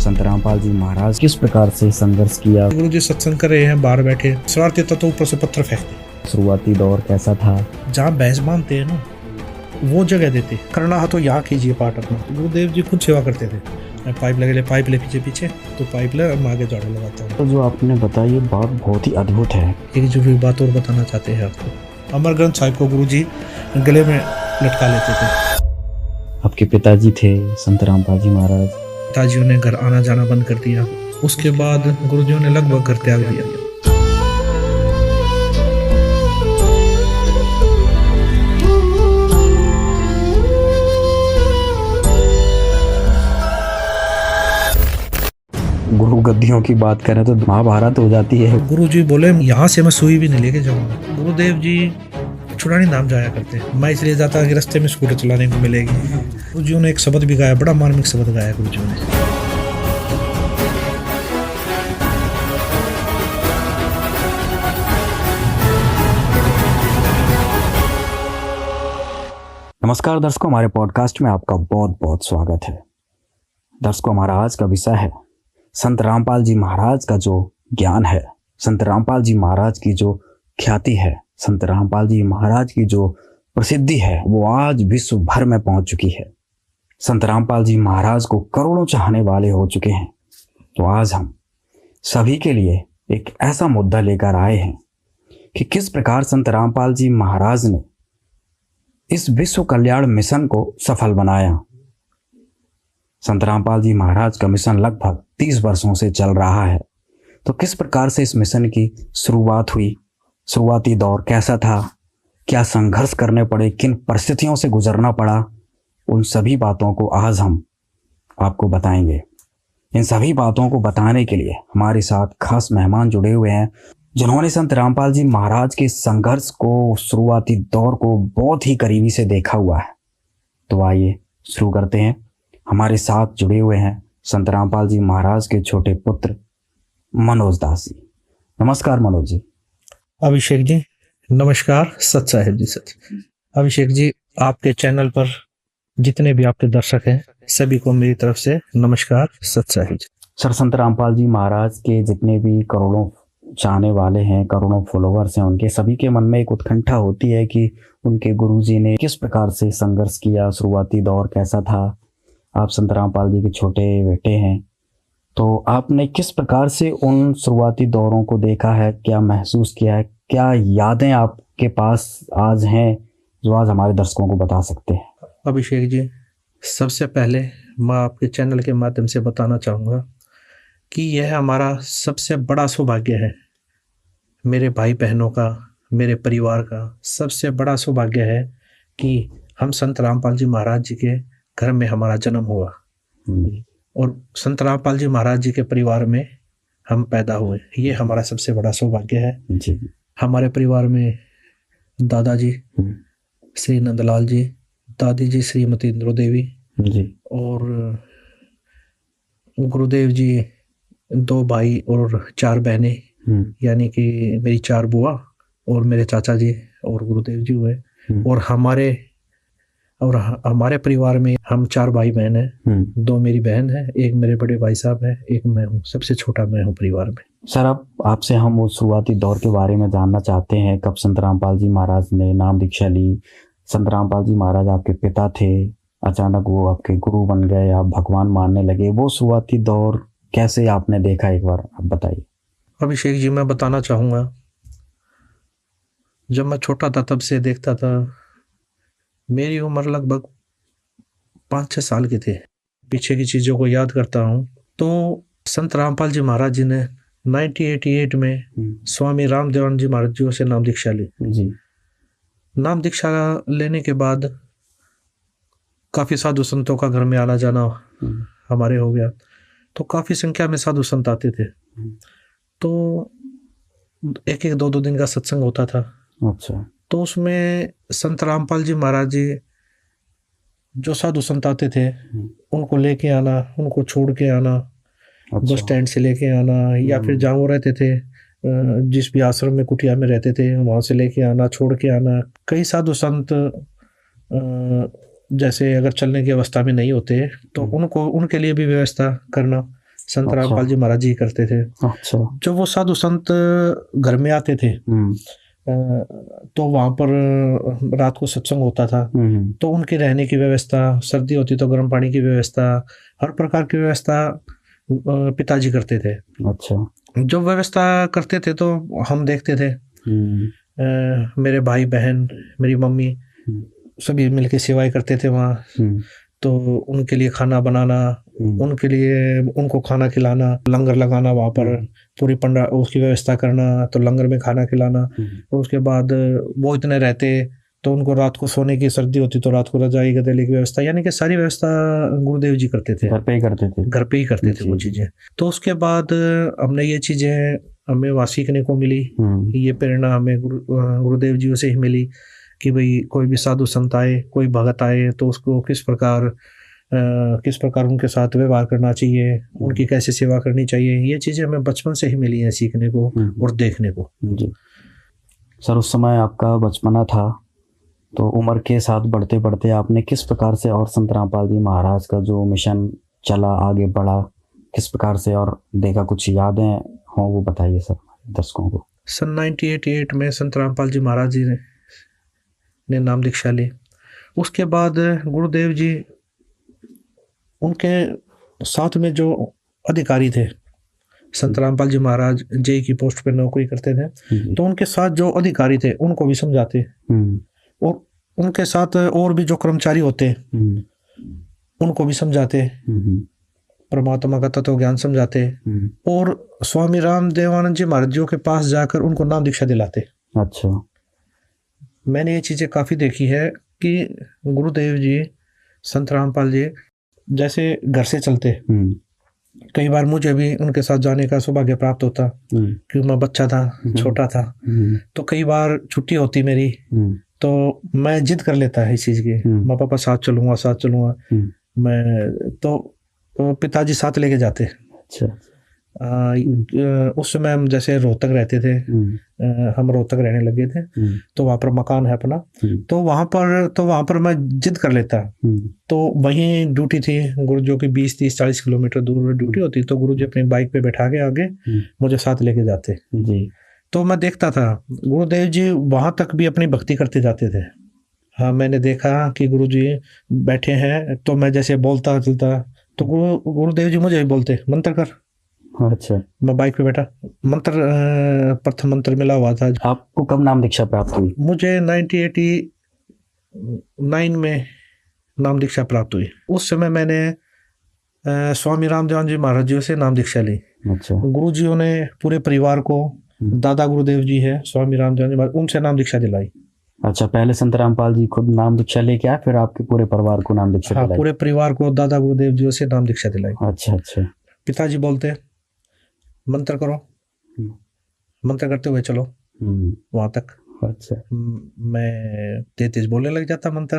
संत रामपाल जी महाराज किस प्रकार से संघर्ष किया। गुरु जी सत्संग कर रहे हैं, बाहर बैठे शरारती तत्व ऊपर से पत्थर फेंकते। शुरुआती दौर कैसा था। जहाँ भैंस बांधते हैं ना वो जगह देते, करना है तो यहाँ कीजिए पाठ अपना। गुरुदेव जी खुद सेवा करते थे, पाइप लगे, पाइप ले पीछे पीछे तो पाइप ले मैं आगे झाड़ू लगाता हूँ। तो जो आपने बताया ये बात बहुत ही अद्भुत है। एक जरूरी बात और बताना चाहते हैं आपको। अमर ग्रंथ साहिब को गुरु जी गले में लटका लेते थे। आपके पिताजी थे संत रामपाल जी महाराज। पिताजियों ने घर आना जाना बंद कर दिया। उसके बाद गुरुजियों ने लगभग घर त्याग दिया। गुरु गद्दियों की बात करें तो महाभारत हो जाती है। गुरु जी बोले यहाँ से मैं सुई भी नहीं लेके जाऊंगा। गुरुदेव जी छुड़ानी नाम जाया करते, मैं इसलिए जाता कि रास्ते में स्कूटर चलाने को मिलेगी। गुरुजियों ने एक शब्द भी गाया, बड़ा मार्मिक शब्द गाया गुरुजियों ने। नमस्कार दर्शकों, हमारे पॉडकास्ट में आपका बहुत बहुत स्वागत है। दर्शकों, हमारा आज का विषय है संत रामपाल जी महाराज का जो ज्ञान है, संत रामपाल जी महाराज की जो ख्याति है, संत रामपाल जी महाराज की जो प्रसिद्धि है वो आज विश्व भर में पहुंच चुकी है। संत रामपाल जी महाराज को करोड़ों चाहने वाले हो चुके हैं। तो आज हम सभी के लिए एक ऐसा मुद्दा लेकर आए हैं कि किस प्रकार संत रामपाल जी महाराज ने इस विश्व कल्याण मिशन को सफल बनाया। संत रामपाल जी महाराज का मिशन लगभग 30 वर्षों से चल रहा है। तो किस प्रकार से इस मिशन की शुरुआत हुई, शुरुआती दौर कैसा था, क्या संघर्ष करने पड़े, किन परिस्थितियों से गुजरना पड़ा, उन सभी बातों को आज हम आपको बताएंगे। इन सभी बातों को बताने के लिए हमारे साथ खास मेहमान जुड़े हुए हैं जिन्होंने संत रामपाल जी महाराज के संघर्ष को, शुरुआती दौर को बहुत ही करीबी से देखा हुआ है। तो आइए शुरू करते हैं। हमारे साथ जुड़े हुए हैं संत रामपाल जी महाराज के छोटे पुत्र मनोज दास जी। नमस्कार मनोज जी। अभिषेक जी नमस्कार। सत साहिब जी सच। अभिषेक जी, आपके चैनल पर जितने भी आपके दर्शक हैं सभी को मेरी तरफ से नमस्कार, सत साहिब जी। सर, संत रामपाल जी महाराज के जितने भी करोड़ों चाहने वाले हैं, करोड़ों फॉलोअर्स हैं, उनके सभी के मन में एक उत्कंठा होती है कि उनके गुरुजी ने किस प्रकार से संघर्ष किया, शुरुआती दौर कैसा था। आप संत रामपाल जी के छोटे बेटे हैं, तो आपने किस प्रकार से उन शुरुआती दौरों को देखा है, क्या महसूस किया है, क्या यादें आपके पास आज हैं जो आज हमारे दर्शकों को बता सकते हैं। अभिषेक जी, सबसे पहले मैं आपके चैनल के माध्यम से बताना चाहूँगा कि यह हमारा सबसे बड़ा सौभाग्य है। मेरे भाई बहनों का, मेरे परिवार का सबसे बड़ा सौभाग्य है कि हम संत रामपाल जी महाराज जी के घर में हमारा जन्म हुआ और संत रामपाल जी महाराज जी के परिवार में हम पैदा हुए। ये हमारा सबसे बड़ा सौभाग्य है जी। हमारे परिवार में दादाजी श्री नंदलाल जी, दादी जी श्रीमती इंद्रो देवी जी, और गुरुदेव जी 2 भाई और 4 बहनें, यानी कि मेरी 4 बुआ और मेरे चाचा जी और गुरुदेव जी हुए। और हमारे परिवार में हम 4 भाई बहन हैं। 2 मेरी बहन है, एक मेरे बड़े भाई साहब है, एक मैं हूँ, सबसे छोटा मैं हूँ परिवार में। सर, अब आपसे हम उस शुरुआती दौर के बारे में जानना चाहते हैं। कब संत रामपाल जी महाराज ने नाम दीक्षा ली, संत रामपाल जी महाराज आपके पिता थे, अचानक वो आपके गुरु बन गए, आप भगवान मानने लगे, वो शुरुआती दौर कैसे आपने देखा, एक बार आप बताइए। अभिषेक जी, मैं बताना चाहूँगा, जब मैं छोटा था तब से देखता था। मेरी उम्र लगभग 5-6 साल की थी। पीछे की चीज़ों को याद करता हूँ तो संत रामपाल जी महाराज जी ने 1988 में स्वामी रामदेवानंद जी महाराज जी से नाम दीक्षा ली जी। नाम दीक्षा लेने के बाद काफ़ी साधु संतों का घर में आना जाना हमारे हो गया। तो काफ़ी संख्या में साधु संत आते थे। तो 1-1, 2-2 दिन का सत्संग होता था। अच्छा। तो उसमें संत रामपाल जी महाराज जी जो साधु संत आते थे उनको लेके आना, उनको छोड़ के आना, अच्छा। बस स्टैंड से लेके आना, या फिर जहाँ वो रहते थे, जिस भी आश्रम में कुटिया में रहते थे वहाँ से लेके आना, छोड़ के आना। कई साधु संत जैसे अगर चलने की अवस्था में नहीं होते तो उनको, उनके लिए भी व्यवस्था करना, संत अच्छा। रामपाल जी महाराज जी करते थे। अच्छा। जब वो साधु संत घर में आते थे तो वहाँ पर रात को सत्संग होता था, तो उनके रहने की व्यवस्था, सर्दी होती तो गर्म पानी की व्यवस्था, हर प्रकार की व्यवस्था पिताजी करते थे। अच्छा। जो व्यवस्था करते थे तो हम देखते थे। मेरे भाई बहन, मेरी मम्मी, सभी मिलके सेवाएं करते थे वहाँ। तो उनके लिए खाना बनाना, उनके लिए उनको खाना खिलाना, लंगर लगाना वहाँ पर, पूरी पंडा उसकी व्यवस्था करना, तो लंगर में खाना खिलाना। और उसके बाद वो इतने रहते तो उनको रात को सोने की, सर्दी होती तो रात को रजाई गदेले की व्यवस्था, यानी कि सारी व्यवस्था गुरुदेव जी करते थे। घर पे ही करते थे। घर पे ही करते थे वो चीज़ें। तो उसके बाद हमने ये चीज़ें हमें वहाँ सीखने को मिली। ये प्रेरणा हमें गुरुदेव जी से ही मिली कि भाई कोई भी साधु संत आए, कोई भगत आए तो उसको किस प्रकार उनके साथ व्यवहार करना चाहिए, उनकी कैसे सेवा करनी चाहिए। ये चीज़ें हमें बचपन से ही मिली हैं सीखने को और देखने को। जी सर, उस समय आपका बचपना था, तो उम्र के साथ बढ़ते बढ़ते आपने किस प्रकार से और संत रामपाल जी महाराज का जो मिशन चला, आगे बढ़ा, किस प्रकार से और देखा, कुछ यादें हों वो बताइए सर दर्शकों को। सन 1988 में संत रामपाल जी महाराज जी ने नाम दीक्षा ली। उसके बाद गुरुदेव जी, उनके साथ में जो अधिकारी थे, संत रामपाल जी महाराज जेई की पोस्ट पे नौकरी करते थे, तो उनके साथ जो अधिकारी थे उनको भी समझाते, और उनके साथ और भी जो कर्मचारी होते उनको भी समझाते, परमात्मा का तत्व ज्ञान समझाते, और स्वामी राम देवानंद जी महाराज जी के पास जाकर उनको नाम दीक्षा दिलाते। अच्छा। मैंने ये चीज़ें काफ़ी देखी है कि गुरुदेव जी, संत रामपाल जी जैसे घर से चलते, कई बार मुझे भी उनके साथ जाने का सौभाग्य प्राप्त होता, क्योंकि मैं बच्चा था, छोटा था। तो कई बार छुट्टी होती मेरी, तो मैं जिद कर लेता है इस चीज़ की, मैं पापा साथ चलूँगा। मैं तो पिताजी साथ लेके जाते। अच्छा। उस समय हम जैसे रोहतक रहते थे, हम रोहतक रहने लगे थे, तो वहाँ पर मकान है अपना, तो वहाँ पर मैं जिद कर लेता। तो वहीं ड्यूटी थी गुरु जो कि 20, 30, 40 किलोमीटर दूर ड्यूटी होती, तो गुरु जी अपनी बाइक पे बैठा के आगे मुझे साथ लेके जाते जी। तो मैं देखता था गुरुदेव जी वहाँ तक भी अपनी भक्ति करते जाते थे। हाँ, मैंने देखा कि गुरु जी बैठे हैं, तो मैं जैसे बोलता चलता तो गुरुदेव जी मुझे भी बोलते, मंत्र कर। अच्छा। मैं बाइक पे बैठा, मंत्र, प्रथम मंत्र मिला हुआ था। आपको कब नाम दीक्षा प्राप्त हुई? मुझे 1989 में नाम दीक्षा प्राप्त हुई। उस समय मैंने स्वामी रामदेव जी महाराज जी से नाम दीक्षा ली। अच्छा। गुरु जी ने पूरे परिवार को, दादा गुरुदेव जी है स्वामी रामदेव जी महाराज, उनसे नाम दीक्षा दिलाई। अच्छा, पहले संत रामपाल जी खुद नाम दीक्षा लेके आए, फिर आपके पूरे परिवार को नाम दीक्षा दिलाई? हाँ, पूरे परिवार को दादा गुरुदेव जी से नाम दीक्षा दिलाई। अच्छा अच्छा। पिताजी बोलते मंत्र करो, मंत्र करते हुए चलो वहां तक। अच्छा। मैं तेज बोलने लग जाता मंत्र।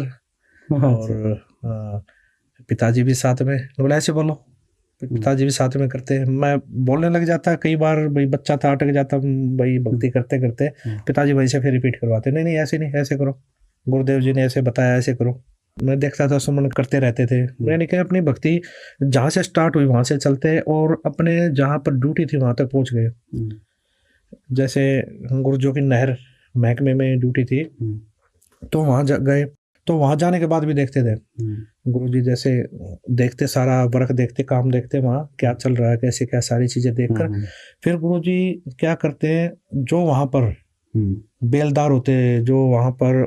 और पिताजी भी साथ में बोले ऐसे बोलो, पिताजी भी साथ में करते, मैं बोलने लग जाता। कई बार भाई बच्चा था, अटक जाता भाई भक्ति करते करते, पिताजी वहीं से फिर रिपीट करवाते, नहीं ऐसे नहीं, ऐसे करो, गुरुदेव जी ने ऐसे बताया, ऐसे करो। मैं देखता था, सुमन करते रहते थे। मैंने कहा अपनी भक्ति जहाँ से स्टार्ट हुई वहाँ से चलते, और अपने जहाँ पर ड्यूटी थी वहाँ तक पहुँच गए। जैसे गुरुजो की नहर महकमे में ड्यूटी थी, तो वहाँ गए, तो वहाँ जाने के बाद भी देखते थे गुरुजी, जैसे देखते, सारा वर्क देखते, काम देखते, वहाँ क्या चल रहा है, कैसे क्या, सारी चीज़ें देखकर फिर गुरुजी क्या करते हैं, जो वहाँ पर बेलदार होते, जो वहाँ पर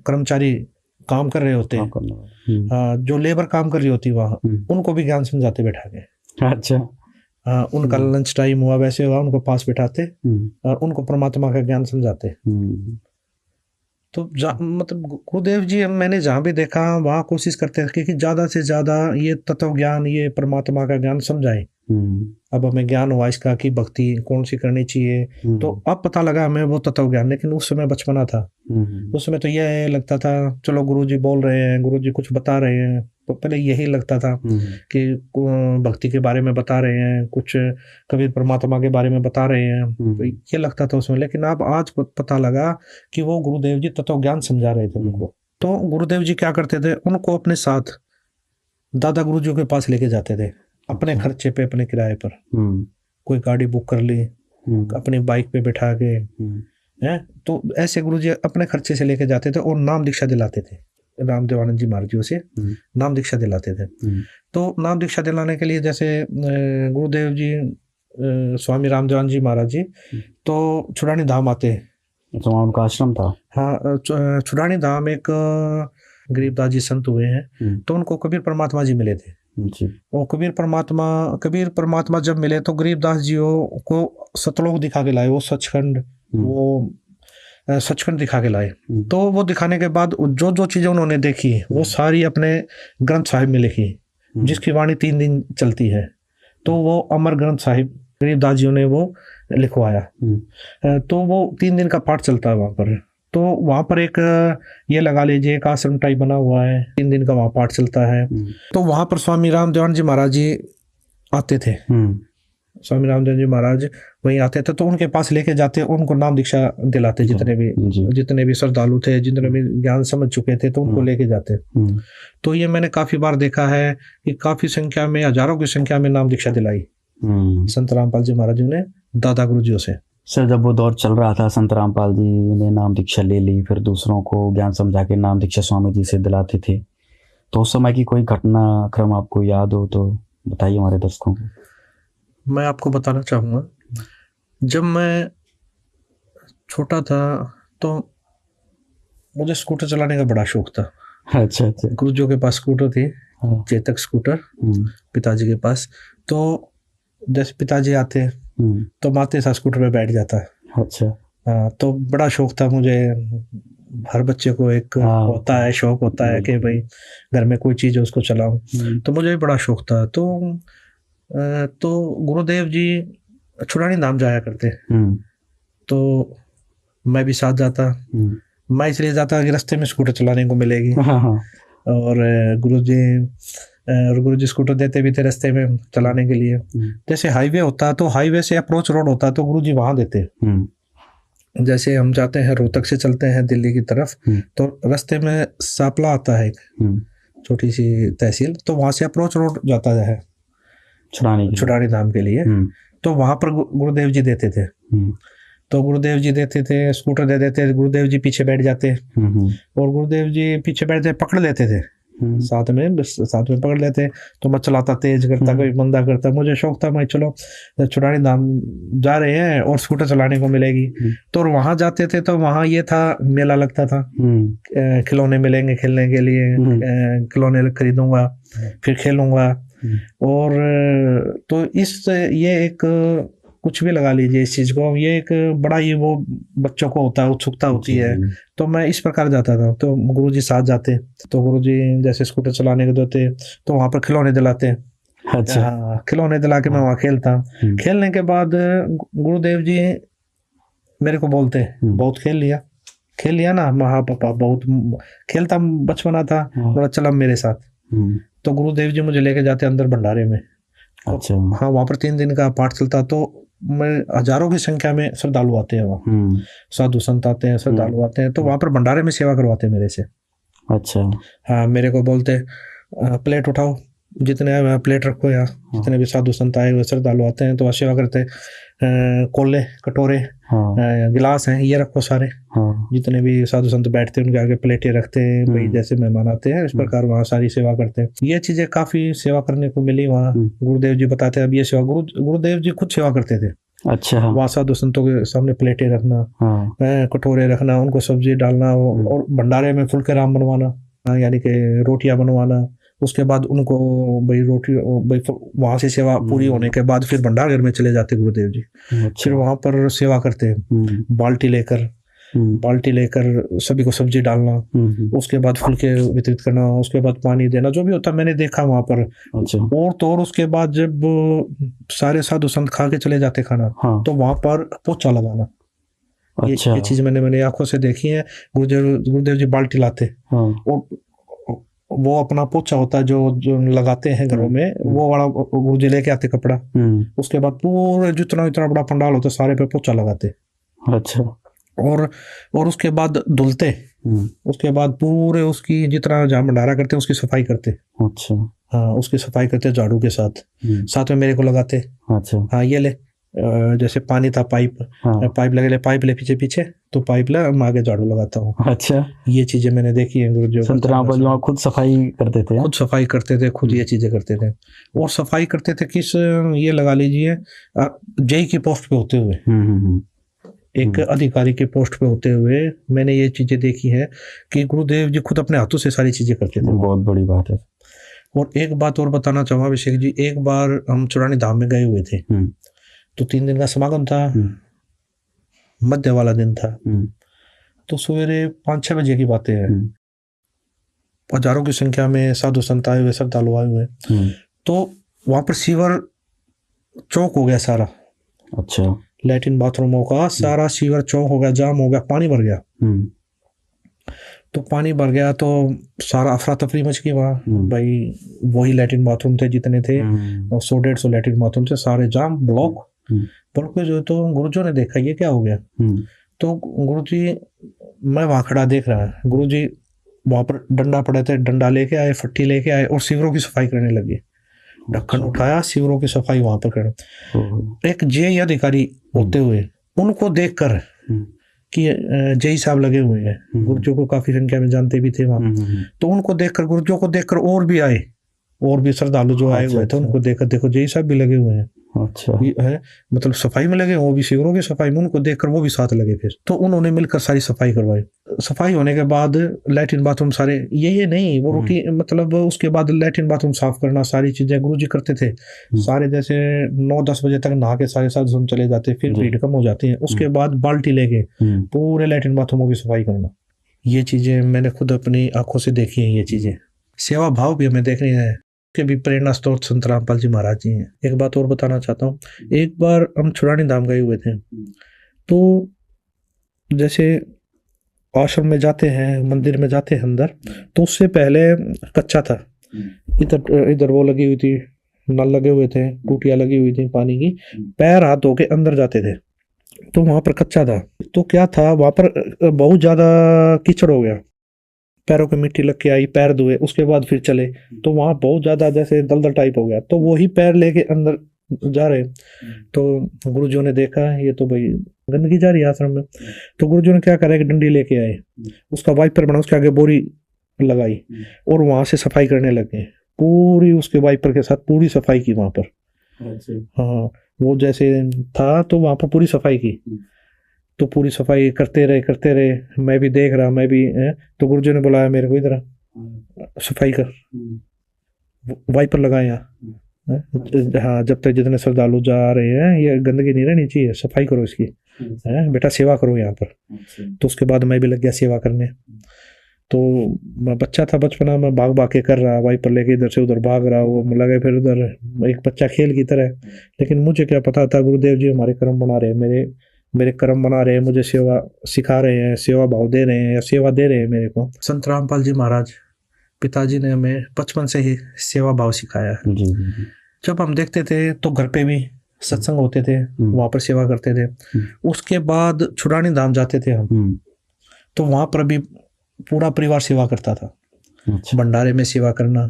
कर्मचारी काम कर रहे होते हैं, जो लेबर काम कर रही होती वहाँ, उनको भी ज्ञान समझाते बैठा के। अच्छा। उनका लंच टाइम हुआ, वैसे हुआ, उनको पास बैठाते और उनको परमात्मा का ज्ञान समझाते। तो मतलब गुरुदेव जी मैंने जहाँ भी देखा वहाँ कोशिश करते हैं कि ज़्यादा से ज़्यादा ये तत्व ज्ञान, ये परमात्मा का ज्ञान समझाएं। अब हमें ज्ञान हुआ इसका कि भक्ति कौन सी करनी चाहिए, तो अब पता लगा हमें वो तत्व ज्ञान। लेकिन उस समय बचपना था, उस समय तो यह लगता था चलो गुरुजी बोल रहे हैं, गुरुजी कुछ बता रहे हैं, तो पहले यही लगता था कि भक्ति के बारे में बता रहे हैं, कुछ कबीर परमात्मा के बारे में बता रहे हैं, तो ये लगता था उसमें। लेकिन अब आज पता लगा कि वो गुरुदेव जी तत्व ज्ञान समझा रहे थे उनको। तो गुरुदेव जी क्या करते थे, उनको अपने साथ दादा गुरुजी के पास लेके जाते थे। अपने खर्चे पे, अपने किराए पर। हम्म कोई गाड़ी बुक कर ली, हम्म अपनी बाइक पे बैठा के, हम्म हैं, तो ऐसे गुरुजी अपने खर्चे से लेके जाते थे और नाम दीक्षा दिलाते थे। रामदेवानंद जी महाराज जी उसे नाम दीक्षा दिलाते थे। तो नाम दीक्षा दिलाने के लिए जैसे गुरुदेव जी, स्वामी रामदेवानंद जी महाराज जी तो छुड़ानी धाम आते। तो वहाँ उनका आश्रम था। हाँ, छुड़ानी धाम एक गरीबदास जी संत हुए हैं, तो उनको कबीर परमात्मा जी मिले थे। जी। वो कबीर परमात्मा जब मिले तो गरीबदास जी को सतलोक दिखा के लाए, वो सचखंड, वो सचखंड दिखा के लाए। तो वो दिखाने के बाद जो जो चीजें उन्होंने देखी वो सारी अपने ग्रंथ साहिब में लिखी, जिसकी वाणी 3 दिन चलती है। तो वो अमर ग्रंथ साहिब गरीबदास जी ने वो लिखवाया। तो वो 3 दिन का पाठ चलता है वहाँ पर। तो वहाँ पर एक ये लगा लीजिए एक आश्रम टाइप बना हुआ है, 3 दिन का वहाँ पाठ चलता है। तो वहाँ पर स्वामी रामदेवानंद जी महाराज जी आते थे। स्वामी रामदेव जी महाराज वहीं आते थे, तो उनके पास लेके जाते, उनको नाम दीक्षा दिलाते। जितने भी श्रद्धालु थे, जितने भी ज्ञान समझ चुके थे, तो उनको लेके जाते। तो ये मैंने काफी बार देखा है कि काफी संख्या में, हजारों की संख्या में नाम दीक्षा दिलाई संत रामपाल जी महाराज जी ने दादा गुरुजियों से। सर, जब वो दौर चल रहा था, संत रामपाल जी ने नाम दीक्षा ले ली, फिर दूसरों को ज्ञान समझा के नाम दीक्षा स्वामी जी से दिलाते थे, तो उस समय की कोई घटना क्रम आपको याद हो तो बताइए हमारे दर्शकों को। मैं आपको बताना चाहूँगा, जब मैं छोटा था तो मुझे स्कूटर चलाने का बड़ा शौक था। अच्छा। गुरुजियों के पास स्कूटर थी, चेतक स्कूटर, पिताजी के पास। तो जैसे पिताजी आते तो माते साथ स्कूटर पे बैठ जाता। अच्छा। हाँ, तो बड़ा शौक था मुझे। हर बच्चे को एक होता है, शौक होता है कि भाई घर में कोई चीज़ है उसको चलाऊं। तो मुझे भी बड़ा शौक था। तो गुरुदेव जी छुड़ानी धाम जाया करते, तो मैं भी साथ जाता। मैं इसलिए जाता कि रास्ते में स्कूटर चलाने को मिलेगी। और गुरुजी स्कूटर देते भी थे रास्ते में चलाने के लिए। जैसे हाईवे होता तो हाईवे से अप्रोच रोड होता तो गुरुजी वहां देते। जैसे हम जाते हैं रोहतक से चलते हैं दिल्ली की तरफ, तो रास्ते में सापला आता है, एक छोटी सी तहसील, तो वहां से अप्रोच रोड जाता है छुड़ानी धाम के लिए। तो वहां पर गुरुदेव जी देते थे। तो गुरुदेव जी देते थे, स्कूटर दे देते, गुरुदेव जी पीछे बैठ जाते, और गुरुदेव जी पीछे बैठते पकड़ लेते थे, साथ में पकड़ लेते। तो मैं चलाता, तेज करता, कभी मंदा करता। मुझे शौक था, मैं चलो छुड़ानी धाम जा रहे हैं और स्कूटर चलाने को मिलेगी। तो वहां जाते थे तो वहां ये था, मेला लगता था, खिलौने मिलेंगे खेलने के लिए, खिलौने खरीदूंगा, फिर खेलूंगा। और तो ये एक कुछ भी लगा लीजिए इस चीज को, ये एक बड़ा ही वो बच्चों को होता है, उत्सुकता होती है। तो मैं इस प्रकार जाता था। तो गुरुजी साथ जाते, तो गुरुजी जैसे स्कूटर चलाने को देते तो वहां पर खिलौने दिलाते। अच्छा। हाँ, खिलौने दिला के मैं वहां खेलता। खेलने के बाद गुरुदेव जी मेरे को बोलते, बहुत खेल लिया ना। हाँ पापा, बहुत खेलता, बचपना था, बोला चल अब मेरे साथ। तो गुरुदेव जी मुझे लेके जाते अंदर भंडारे में। अच्छा। हाँ, वहाँ पर 3 दिन का पाठ चलता। तो मैं हजारों की संख्या में श्रद्धालु आते हैं वहाँ, साधु संत आते हैं, श्रद्धालु आते हैं। तो वहाँ पर भंडारे में सेवा करवाते मेरे से। अच्छा। हाँ, मेरे को बोलते प्लेट उठाओ, जितने प्लेट रखो, यहाँ जितने भी साधु संत आए हुए श्रद्धालु आते हैं तो सेवा करते। कोले, कटोरे, गिलास हैं, ये रखो सारे। जितने भी साधु संत बैठते हैं उनके आगे प्लेटें रखते हैं, भाई जैसे मेहमान आते हैं इस प्रकार वहाँ सारी सेवा करते हैं। ये चीजें काफी सेवा करने को मिली वहाँ। गुरुदेव जी बताते हैं अब ये सेवा, गुरुदेव जी खुद सेवा करते थे। अच्छा। वहाँ साधु संतों के सामने प्लेटें रखना, कटोरे रखना, उनको सब्जी डालना, और भंडारे में फुलके राम बनवाना, यानी कि रोटियां बनवाना। उसके बाद उनको भाई वहां से सेवा पूरी होने के बाद फिर भंडार घर में चले जाते गुरुदेव जी। फिर वहां पर सेवा करते हैं, बाल्टी लेकर सभी को सब्जी डालना, उसके बाद फुलके वितरित करना, उसके बाद पानी देना, जो भी होता मैंने देखा वहां पर। और तो और उसके बाद जब सारे साधु संत खा के चले जाते खाना, तो वहां पर पोछा लगाना। ये चीज मैंने आंखों से देखी है। गुरुदेव जी बाल्टी लाते और वो अपना पोछा होता है जो लगाते हैं घरों में, वो वाला गुरुजी लेके आते कपड़ा। उसके बाद पूरे जितना बड़ा पंडाल होता है सारे पे पोछा लगाते। अच्छा। और उसके बाद धुलते। उसके बाद पूरे उसकी जितना जहाँ भंडारा करते हैं उसकी सफाई करते। अच्छा। हाँ उसकी सफाई करते झाड़ू के साथ, साथ में मेरे को लगाते। अच्छा। हाँ ये ले, जैसे पानी था पाइप, हाँ। पाइप लगे, पाइप ले पीछे पीछे, तो पाइप ले मैं आगे झाड़ू लगाता हूँ। अच्छा। ये चीजें मैंने देखी है गुरुजी संत रामपाल जी वहाँ खुद सफाई करते थे? खुद सफाई करते थे, खुद ये चीजें करते थे। और सफाई करते थे किस, ये लगा लीजिए जेई की पोस्ट पे होते हुए, एक अधिकारी के पोस्ट पे होते हुए मैंने ये चीजें देखी है कि गुरुदेव जी खुद अपने हाथों से सारी चीजें करते थे। बहुत बड़ी बात है। और एक बात और बताना चाहूँगा अभिषेक जी, एक बार हम चुरानी धाम में गए हुए थे, तो 3 दिन का समागम था, मध्य वाला दिन था। तो सवेरे 5-6 बजे की बातें हैं, हजारों की संख्या में साधु संत आए हुए, श्रद्धालु आए हुए। तो वहां पर सीवर चौक हो गया सारा। अच्छा। लैट्रिन बाथरूमों का सारा सीवर चौक हो गया, जाम हो गया, पानी भर गया। तो पानी भर गया तो सारा अफरा तफरी मच गई वहाँ। भाई वही लैट्रिन बाथरूम थे जितने थे, और 100-150 लैट्रिन बाथरूम थे, सारे जाम, ब्लॉक पे जो। तो गुरुजी ने देखा ये क्या हो गया। तो गुरुजी, मैं वहाँ खड़ा देख रहा, गुरुजी वहाँ पर डंडा पड़े थे, डंडा लेके आए, फट्टी लेके आए और सीवरों की सफाई करने लगे। ढक्कन उठाया, सीवरों की सफाई वहां पर कर। एक जेई अधिकारी होते हुए उनको देखकर कि जेई साहब लगे हुए हैं, गुरुजों को काफी संख्या में जानते भी थे वहां, तो उनको देखकर, गुरुजों को देखकर और भी आए, और भी श्रद्धालु जो आए हुए थे उनको देखकर, देखो जेई साहब भी लगे हुए हैं। अच्छा। है मतलब सफाई में लगे, वो भी शिविरों की सफाई में, उनको देखकर वो भी साथ लगे। फिर तो उन्होंने मिलकर सारी सफाई करवाई। सफाई होने के बाद लैट्रिन बाथरूम सारे, ये नहीं वो रूटीन, मतलब उसके बाद लैट्रिन बाथरूम साफ करना, सारी चीजें गुरुजी करते थे सारे। जैसे 9-10 बजे तक नहा के सारे साथ हम चले जाते, फिर भीड़ कम हो जाती है। उसके बाद बाल्टी लेके पूरे लैट्रिन बाथरूमों की सफाई करना, ये चीजें मैंने खुद अपनी आंखों से देखी है। ये चीजें सेवा भाव भी हमें देखनी है, के भी प्रेरणा स्रोत संत रामपाल जी महाराज जी हैं। एक बात और बताना चाहता हूँ, एक बार हम छुड़ानी धाम गए हुए थे, तो जैसे आश्रम में जाते हैं, मंदिर में जाते हैं अंदर, तो उससे पहले कच्चा था। इधर वो लगी हुई थी, नल लगे हुए थे, टूटियां लगी हुई थी पानी की, पैर हाथ धो के अंदर जाते थे। तो वहां पर कच्चा था, तो क्या था वहां पर बहुत ज्यादा कीचड़ हो गया, पैरों पे मिट्टी लग के आई, पैर धोए, उसके बाद फिर चले, तो वहां बहुत ज्यादा जैसे दलदल टाइप हो गया। तो वही पैर लेके अंदर जा रहे, तो गुरुजी ने देखा ये तो भाई गंदगी जा रही है आश्रम में। तो गुरुजी ने क्या करा कि डंडी लेके आए, उसका वाइपर बना, उसके आगे बोरी लगाई और वहां से सफाई करने लगे। पूरी उसके वाइपर के साथ पूरी सफाई की वहां पर। हाँ वो जैसे था तो वहां पर पूरी सफाई की, तो पूरी सफाई करते रहे। मैं भी देख रहा, मैं भी तो गुरुजी ने बुलाया मेरे को, इधर सफाई कर, वाइपर लगाया। हाँ जब तक जितने श्रद्धालु जा रहे हैं, ये गंदगी नहीं रहनी चाहिए, सफाई करो इसकी, बेटा सेवा करो यहाँ पर। तो उसके बाद मैं भी लग गया सेवा करने। तो मैं बच्चा था, बचपना में भाग भाग के कर रहा, वाइपर लेके इधर से उधर भाग रहा, वो लगे फिर उधर, एक बच्चा खेल की तरह। लेकिन मुझे क्या पता था गुरुदेव जी हमारे कर्म बना रहे हैं, मेरे कर्म बना रहे हैं, मुझे सेवा सिखा रहे हैं, सेवा भाव दे रहे हैं या सेवा दे रहे हैं मेरे को। संत रामपाल जी महाराज पिताजी ने हमें बचपन से ही सेवा भाव सिखाया है। जब हम देखते थे तो घर पे भी सत्संग होते थे, वहां पर सेवा करते थे। उसके बाद छुड़ानी धाम जाते थे हम, तो वहां पर भी पूरा परिवार सेवा करता था। भंडारे में सेवा करना,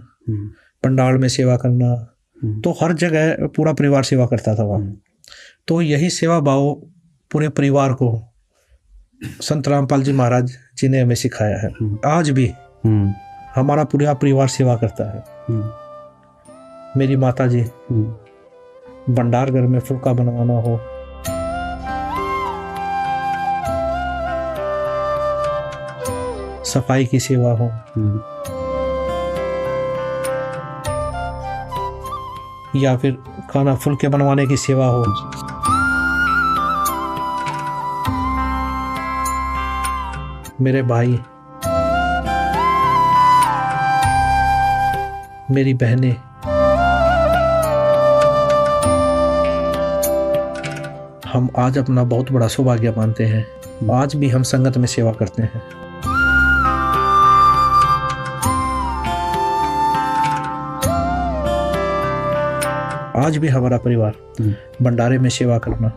पंडाल में सेवा करना, तो हर जगह पूरा परिवार सेवा करता था वहां। तो यही सेवा भाव पूरे परिवार को संत रामपाल जी महाराज जी ने हमें सिखाया है। आज भी हमारा पूरा परिवार सेवा करता है। मेरी माता जी भंडार घर में फुल्का बनवाना हो, सफाई की सेवा हो, या फिर खाना फुल्के बनवाने की सेवा हो, मेरे भाई, मेरी बहनें, हम आज अपना बहुत बड़ा सौभाग्य मानते हैं। आज भी हम संगत में सेवा करते हैं। आज भी हमारा परिवार भंडारे में सेवा करना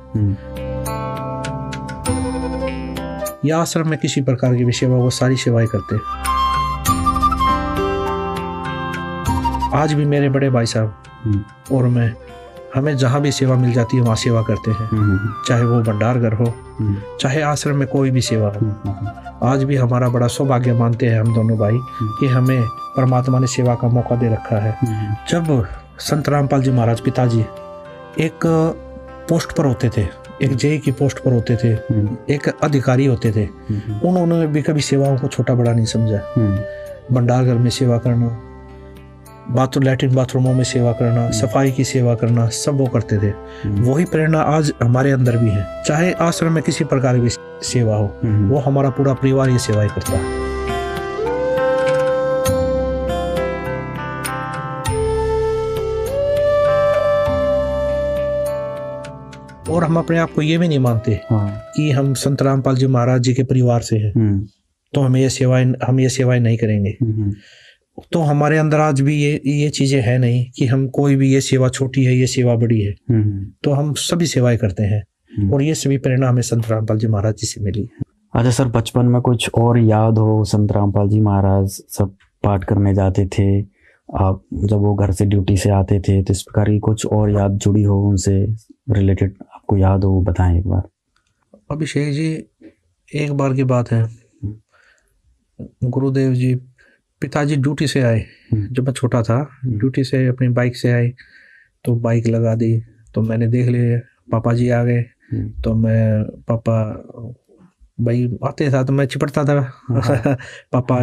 या आश्रम में किसी प्रकार की भी सेवा, वो सारी सेवाएं करते हैं। आज भी मेरे बड़े भाई साहब और मैं, हमें जहाँ भी सेवा मिल जाती है वहाँ सेवा करते हैं, चाहे वो भंडार घर हो, चाहे आश्रम में कोई भी सेवा हो। आज भी हमारा बड़ा सौभाग्य मानते हैं हम दोनों भाई कि हमें परमात्मा ने सेवा का मौका दे रखा है। जब संत रामपाल जी महाराज पिताजी एक पोस्ट पर होते थे, एक जेई की पोस्ट पर होते थे, एक अधिकारी होते थे, उन्होंने भी कभी सेवाओं को छोटा बड़ा नहीं समझा। भंडार घर में सेवा करना, लैट्रिन बाथरूमों में सेवा करना, सफाई की सेवा करना, सब वो करते थे। वही प्रेरणा आज हमारे अंदर भी है। चाहे आश्रम में किसी प्रकार की सेवा हो, वो हमारा पूरा परिवार ये सेवाएं करता है। और हम अपने आप को ये भी नहीं मानते कि हम संत रामपाल जी महाराज जी के परिवार से हैं, तो हम ये सेवाएं नहीं करेंगे। तो हमारे अंदर आज भी ये चीजें है नहीं कि हम कोई भी ये सेवा छोटी है, ये सेवा बड़ी है। तो हम सभी सेवाएं करते हैं और ये सभी प्रेरणा हमें संत रामपाल जी महाराज जी से मिली। अच्छा सर, बचपन में कुछ और याद हो? संत रामपाल जी महाराज सब पाठ करने जाते थे, आप जब वो घर से ड्यूटी से आते थे, तो इस प्रकार की कुछ और याद जुड़ी हो उनसे रिलेटेड, आपको याद हो, बताएं एक बार। अभिषेक जी, एक बार की बात है, गुरुदेव जी पिताजी ड्यूटी से आए, जब मैं छोटा था, ड्यूटी से अपनी बाइक से आए, तो बाइक लगा दी, तो मैंने देख लिया पापा जी आ गए, तो मैं पापा भाई आते था तो मैं चिपटता था पापा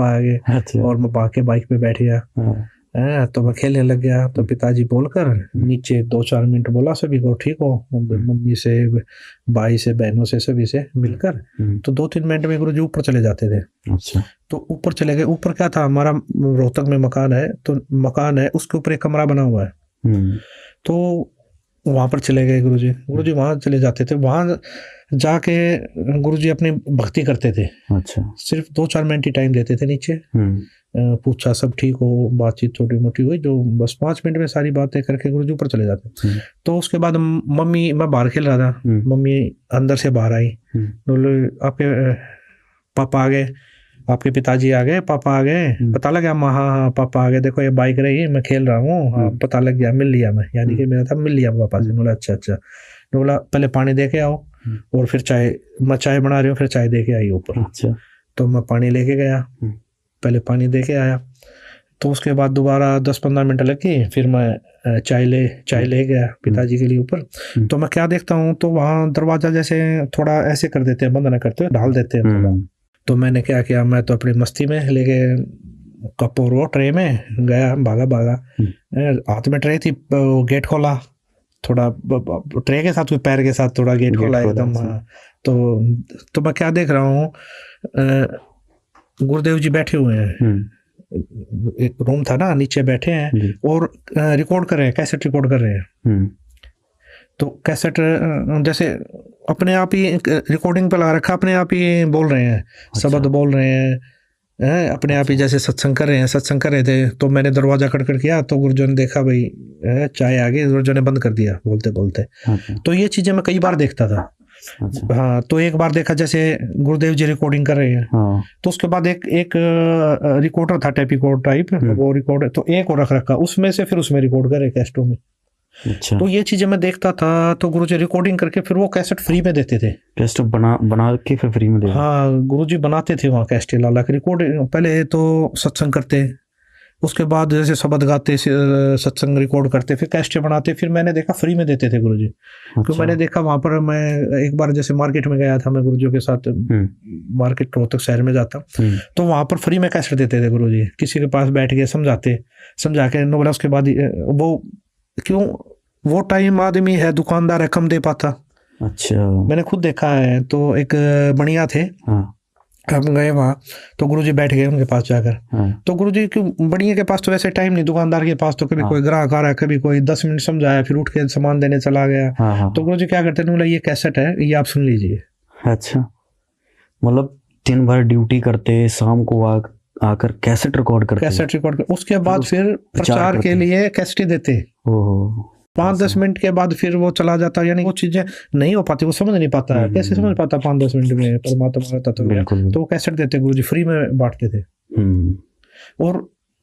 आ गए। अच्छा। और मैं भाग के बाइक पे बैठ गया, तो मैं खेलने लग गया। तो पिताजी बोलकर नीचे 2-4 मिनट बोला सभी को, ठीक हो, मम्मी से, भाई से, बहनों से, सभी से मिलकर। तो 2-3 मिनट में गुरुजी ऊपर चले जाते थे। अच्छा। तो ऊपर चले गए। ऊपर क्या था, हमारा रोहतक में मकान है, तो मकान है उसके ऊपर एक कमरा बना हुआ है, तो वहां पर चले गए गुरुजी वहां चले जाते थे। वहां जाके गुरुजी अपनी भक्ति करते थे। अच्छा। सिर्फ 2-4 मिनट ही टाइम देते थे नीचे, पूछा सब ठीक हो, बातचीत छोटी मोटी हुई, जो बस 5 मिनट में सारी बातें करके गुरुजी ऊपर चले जाते। तो उसके बाद मम्मी, मैं बाहर खेल रहा था, मम्मी अंदर से बाहर आई, बोले आपके पापा आ गए, आपके पिताजी आ गए, पापा आ गए। पता लगा, हाँ पापा आ गए, देखो ये बाइक रही, मैं खेल रहा हूँ, हाँ पता लग गया, मिल लिया मैं, यानी कि मेरा था मिल लिया पापा से। बोला अच्छा। बोला पहले पानी दे के आओ, और फिर मैं चाय बना रही हूँ, फिर चाय दे के आई ऊपर। अच्छा। तो मैं पानी लेके गया, पहले पानी दे के आया, तो उसके बाद दोबारा 10-15 मिनट लगी, फिर मैं चाय ले गया पिताजी के लिए ऊपर। तो मैं क्या देखता हूँ, तो वहाँ दरवाजा जैसे थोड़ा ऐसे कर देते हैं, बंद ना करते, ढाल देते हैं थोड़ा। तो मैंने क्या किया, मैं तो अपनी मस्ती में लेके कप और वो ट्रे में गया, भागा, हाथ में ट्रे थी, गेट खोला, थोड़ा ट्रे के साथ, पैर के साथ थोड़ा गेट खोला एकदम। तो मैं क्या देख रहा हूँ, गुरुदेव जी बैठे हुए हैं, एक रूम था ना, नीचे बैठे हैं और रिकॉर्ड कर रहे हैं, कैसेट रिकॉर्ड कर रहे हैं। तो कैसेट जैसे अपने आप ही रिकॉर्डिंग पे लगा रखा, अपने आप ही बोल रहे हैं, शब्द बोल रहे हैं, अपने आप ही जैसे सत्संग कर रहे थे। तो मैंने दरवाजा खटखट किया, तो गुरुजन ने देखा, भाई चाय आ गई, गुरुजन ने बंद कर दिया बोलते बोलते। तो ये चीजें मैं कई बार देखता था। हाँ, तो एक बार देखा जैसे गुरुदेव जी रिकॉर्डिंग कर रहे हैं, तो उसके बाद एक रिकॉर्डर था, टेप रिकॉर्ड टाइप, वो रिकॉर्ड, तो एक और रखा, उसमें से फिर उसमें रिकॉर्ड करे कैसेटों में। अच्छा। तो ये चीजें मैं देखता था। तो गुरुजी रिकॉर्डिंग करके फिर वो कैसेट फ्री में देते थे, कैसेट बना के फिर फ्री में देते। हाँ, गुरुजी बनाते थे वहाँ कैसेट ला के रिकॉर्डिंग। पहले तो सत्संग करते, उसके बाद जैसे शब्द गाते, सत्संग रिकॉर्ड करते, फिर कैसेट बनाते, फिर मैंने देखा फ्री में देते थे गुरुजी। तो मैंने देखा वहाँ पर, मैं एक बार जैसे मार्केट में गया था, मैं गुरुजी के साथ मार्केट रोहतक शहर में जाता, तो वहाँ पर फ्री में कैसेट देते थे गुरुजी। किसी के पास बैठ के समझा के बोला। उसके बाद वो क्यों, वो टाइम आदमी है, दुकानदार है, कम दे पाता। अच्छा। मैंने खुद देखा है। तो एक बढ़िया थे, हम गए वहाँ, तो गुरुजी बैठ गए उनके पास जाकर। तो गुरुजी क्यों, बढ़िया के पास तो वैसे टाइम नहीं, दुकानदार के पास तो कभी कोई ग्राहक आ रहा है, कभी कोई 10 मिनट समझाया, फिर उठ के सामान देने चला गया। तो गुरुजी क्या करते थे, बोला ये कैसेट है, ये आप सुन लीजिए। अच्छा, मतलब दिन भर ड्यूटी करते, शाम को आकर कैसेट रिकॉर्ड करते, उसके बाद फिर प्रचार के लिए कैसेट देते। 5-10 मिनट के बाद फिर वो चला जाता, यानी वो चीजें नहीं हो पाती, वो समझ नहीं पाता है, कैसे समझ पाता 5-10 मिनट में परमात्मा का तत्व। तो वो कैसेट देते, गुरुजी फ्री में बांटते थे। और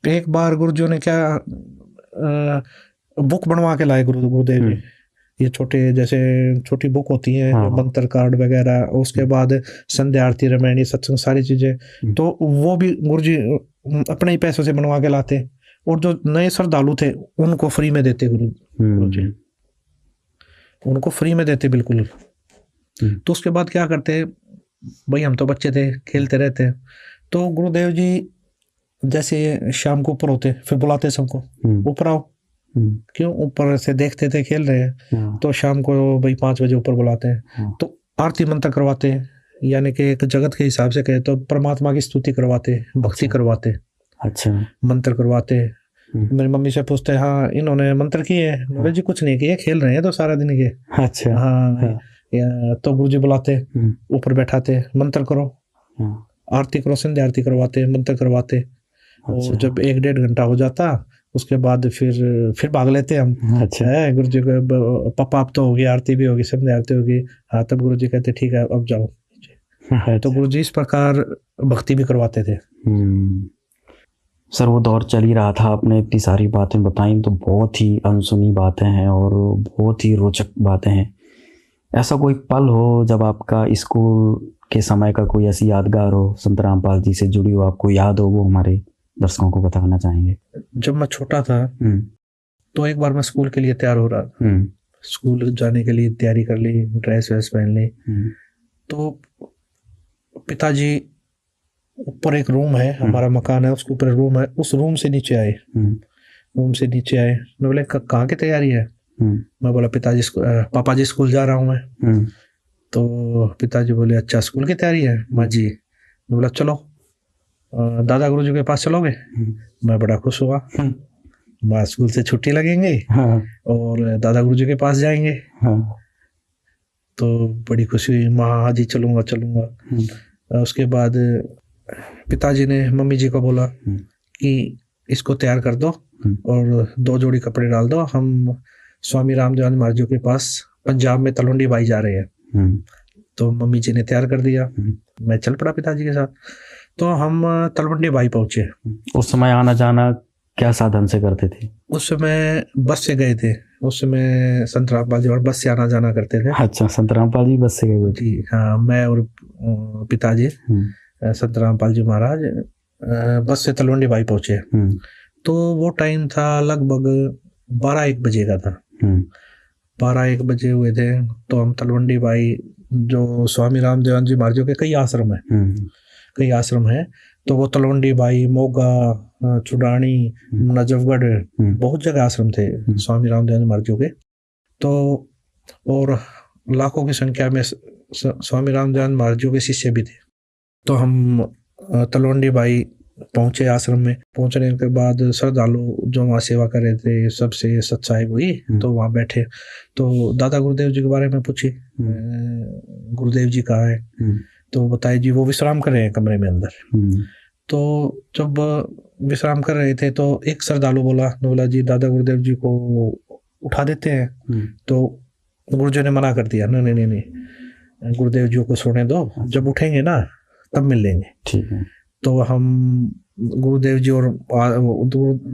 एक बार गुरुजी ने क्या बुक बनवा के लाए गुरुदेव जी। ये छोटे जैसे छोटी बुक होती है, हाँ। मंत्र कार्ड वगैरह, उसके बाद संध्या आरती रामायण सत्संग सारी चीजें, तो वो भी गुरुजी अपने ही पैसों से बनवा के लाते, और जो नए श्रद्धालु थे उनको फ्री में देते गुरुजी, उनको फ्री में देते बिल्कुल। तो उसके बाद क्या करते, भाई हम तो बच्चे थे, खेलते रहते, तो गुरुदेव जी जैसे शाम को ऊपर होते, फिर बुलाते सबको ऊपर आओ, क्यों ऊपर से देखते थे खेल रहे हैं, तो शाम को भाई 5 बजे ऊपर बुलाते हैं, तो आरती मंत्र करवाते हैं, यानी कि एक जगत के हिसाब से कहे तो परमात्मा की स्तुति करवाते, भक्ति करवाते, अच्छा मंत्र करवाते। मेरी मम्मी से पूछते हैं, हाँ इन्होंने मंत्र किए? बोले जी कुछ नहीं किए, खेल रहे हैं तो सारा दिन के। अच्छा हाँ। तो गुरुजी बुलाते, ऊपर बैठाते, मंत्र करो, आरती करो, संध्या आरती करवाते, मंत्र करवाते। और जब 1-1.5 घंटा हो जाता, उसके बाद फिर भाग लेते हम। अच्छा है, गुरुजी को पापा अब तो होगी, आरती भी होगी, संध्या आरती होगी। हाँ, तब गुरुजी कहते ठीक है अब जाओ। तो गुरुजी इस प्रकार भक्ति भी करवाते थे। सर वो दौर चल ही रहा था, आपने इतनी सारी बातें बताई, तो बहुत ही अनसुनी बातें हैं और बहुत ही रोचक बातें हैं। ऐसा कोई पल हो जब आपका स्कूल के समय का कोई ऐसी यादगार हो, संत रामपाल जी से जुड़ी हो, आपको याद हो, वो हमारे दर्शकों को बताना चाहेंगे? जब मैं छोटा था तो एक बार मैं स्कूल के लिए तैयार हो रहा था, स्कूल जाने के लिए तैयारी कर ली, ड्रेस वेस पहन ली, तो पिताजी ऊपर एक रूम है, हमारा मकान है, उसके ऊपर रूम है, उस रूम से नीचे आए, मैं बोले कहाँ की तैयारी है? मैं बोला पिताजी पापा जी स्कूल जा रहा हूँ मैं। तो पिताजी बोले अच्छा स्कूल की तैयारी है? माँ जी। मैं बोला चलो दादा गुरुजी के पास चलोगे? मैं बड़ा खुश हुआ, माँ स्कूल से छुट्टी लगेंगे और दादा गुरुजी के पास जाएंगे। तो बड़ी खुशी हुई, माँ हाँ जी चलूंगा चलूंगा। उसके बाद पिताजी ने मम्मी जी को बोला कि इसको तैयार कर दो और 2 जोड़ी कपड़े डाल दो, हम स्वामी रामदेव महाराज जी के पास पंजाब में तलवंडी बाई जा रहे हैं। तो मम्मी जी ने तैयार कर दिया, मैं चल पड़ा पिताजी के साथ। तो हम तलवंडी बाई पहुंचे। उस समय आना जाना क्या साधन से करते थे? उस समय बस से गए थे, उस समय संत रामपाल जी और बस से आना जाना करते थे। अच्छा, संत रामपाल जी बस से गए थे? जी हाँ, मैं और पिताजी संत रामपाल जी महाराज बस से तलवंडी बाई पहुंचे। तो वो टाइम था लगभग 12-1 बजे का था, 12-1 बजे हुए थे। तो हम तलवंडी बाई, जो स्वामी रामदेव जी महाराज के कई आश्रम है, तो वो तलवंडी बाई, मोगा, चुड़ानी, नजफगढ़, बहुत जगह आश्रम थे स्वामी रामदेव जी महाराज के। तो और लाखों की संख्या में स्वामी रामदेव महाराज के शिष्य भी थे। तो हम तलवंडी बाई पहुंचे आश्रम में। पहुंचने के बाद श्रद्धालु जो वहाँ सेवा कर रहे थे सबसे सत्साई हुई, तो वहाँ बैठे, तो दादा गुरुदेव जी के बारे में पूछी, गुरुदेव जी कहाँ है? तो बताए जी वो विश्राम कर रहे हैं कमरे में अंदर। तो जब विश्राम कर रहे थे तो एक श्रद्धालु बोला जी दादा गुरुदेव जी को उठा देते हैं। तो गुरुजी ने मना कर दिया, नहीं, गुरुदेव जी को सोने दो, जब उठेंगे ना तब मिल लेंगे। ठीक है। तो हम गुरुदेव जी और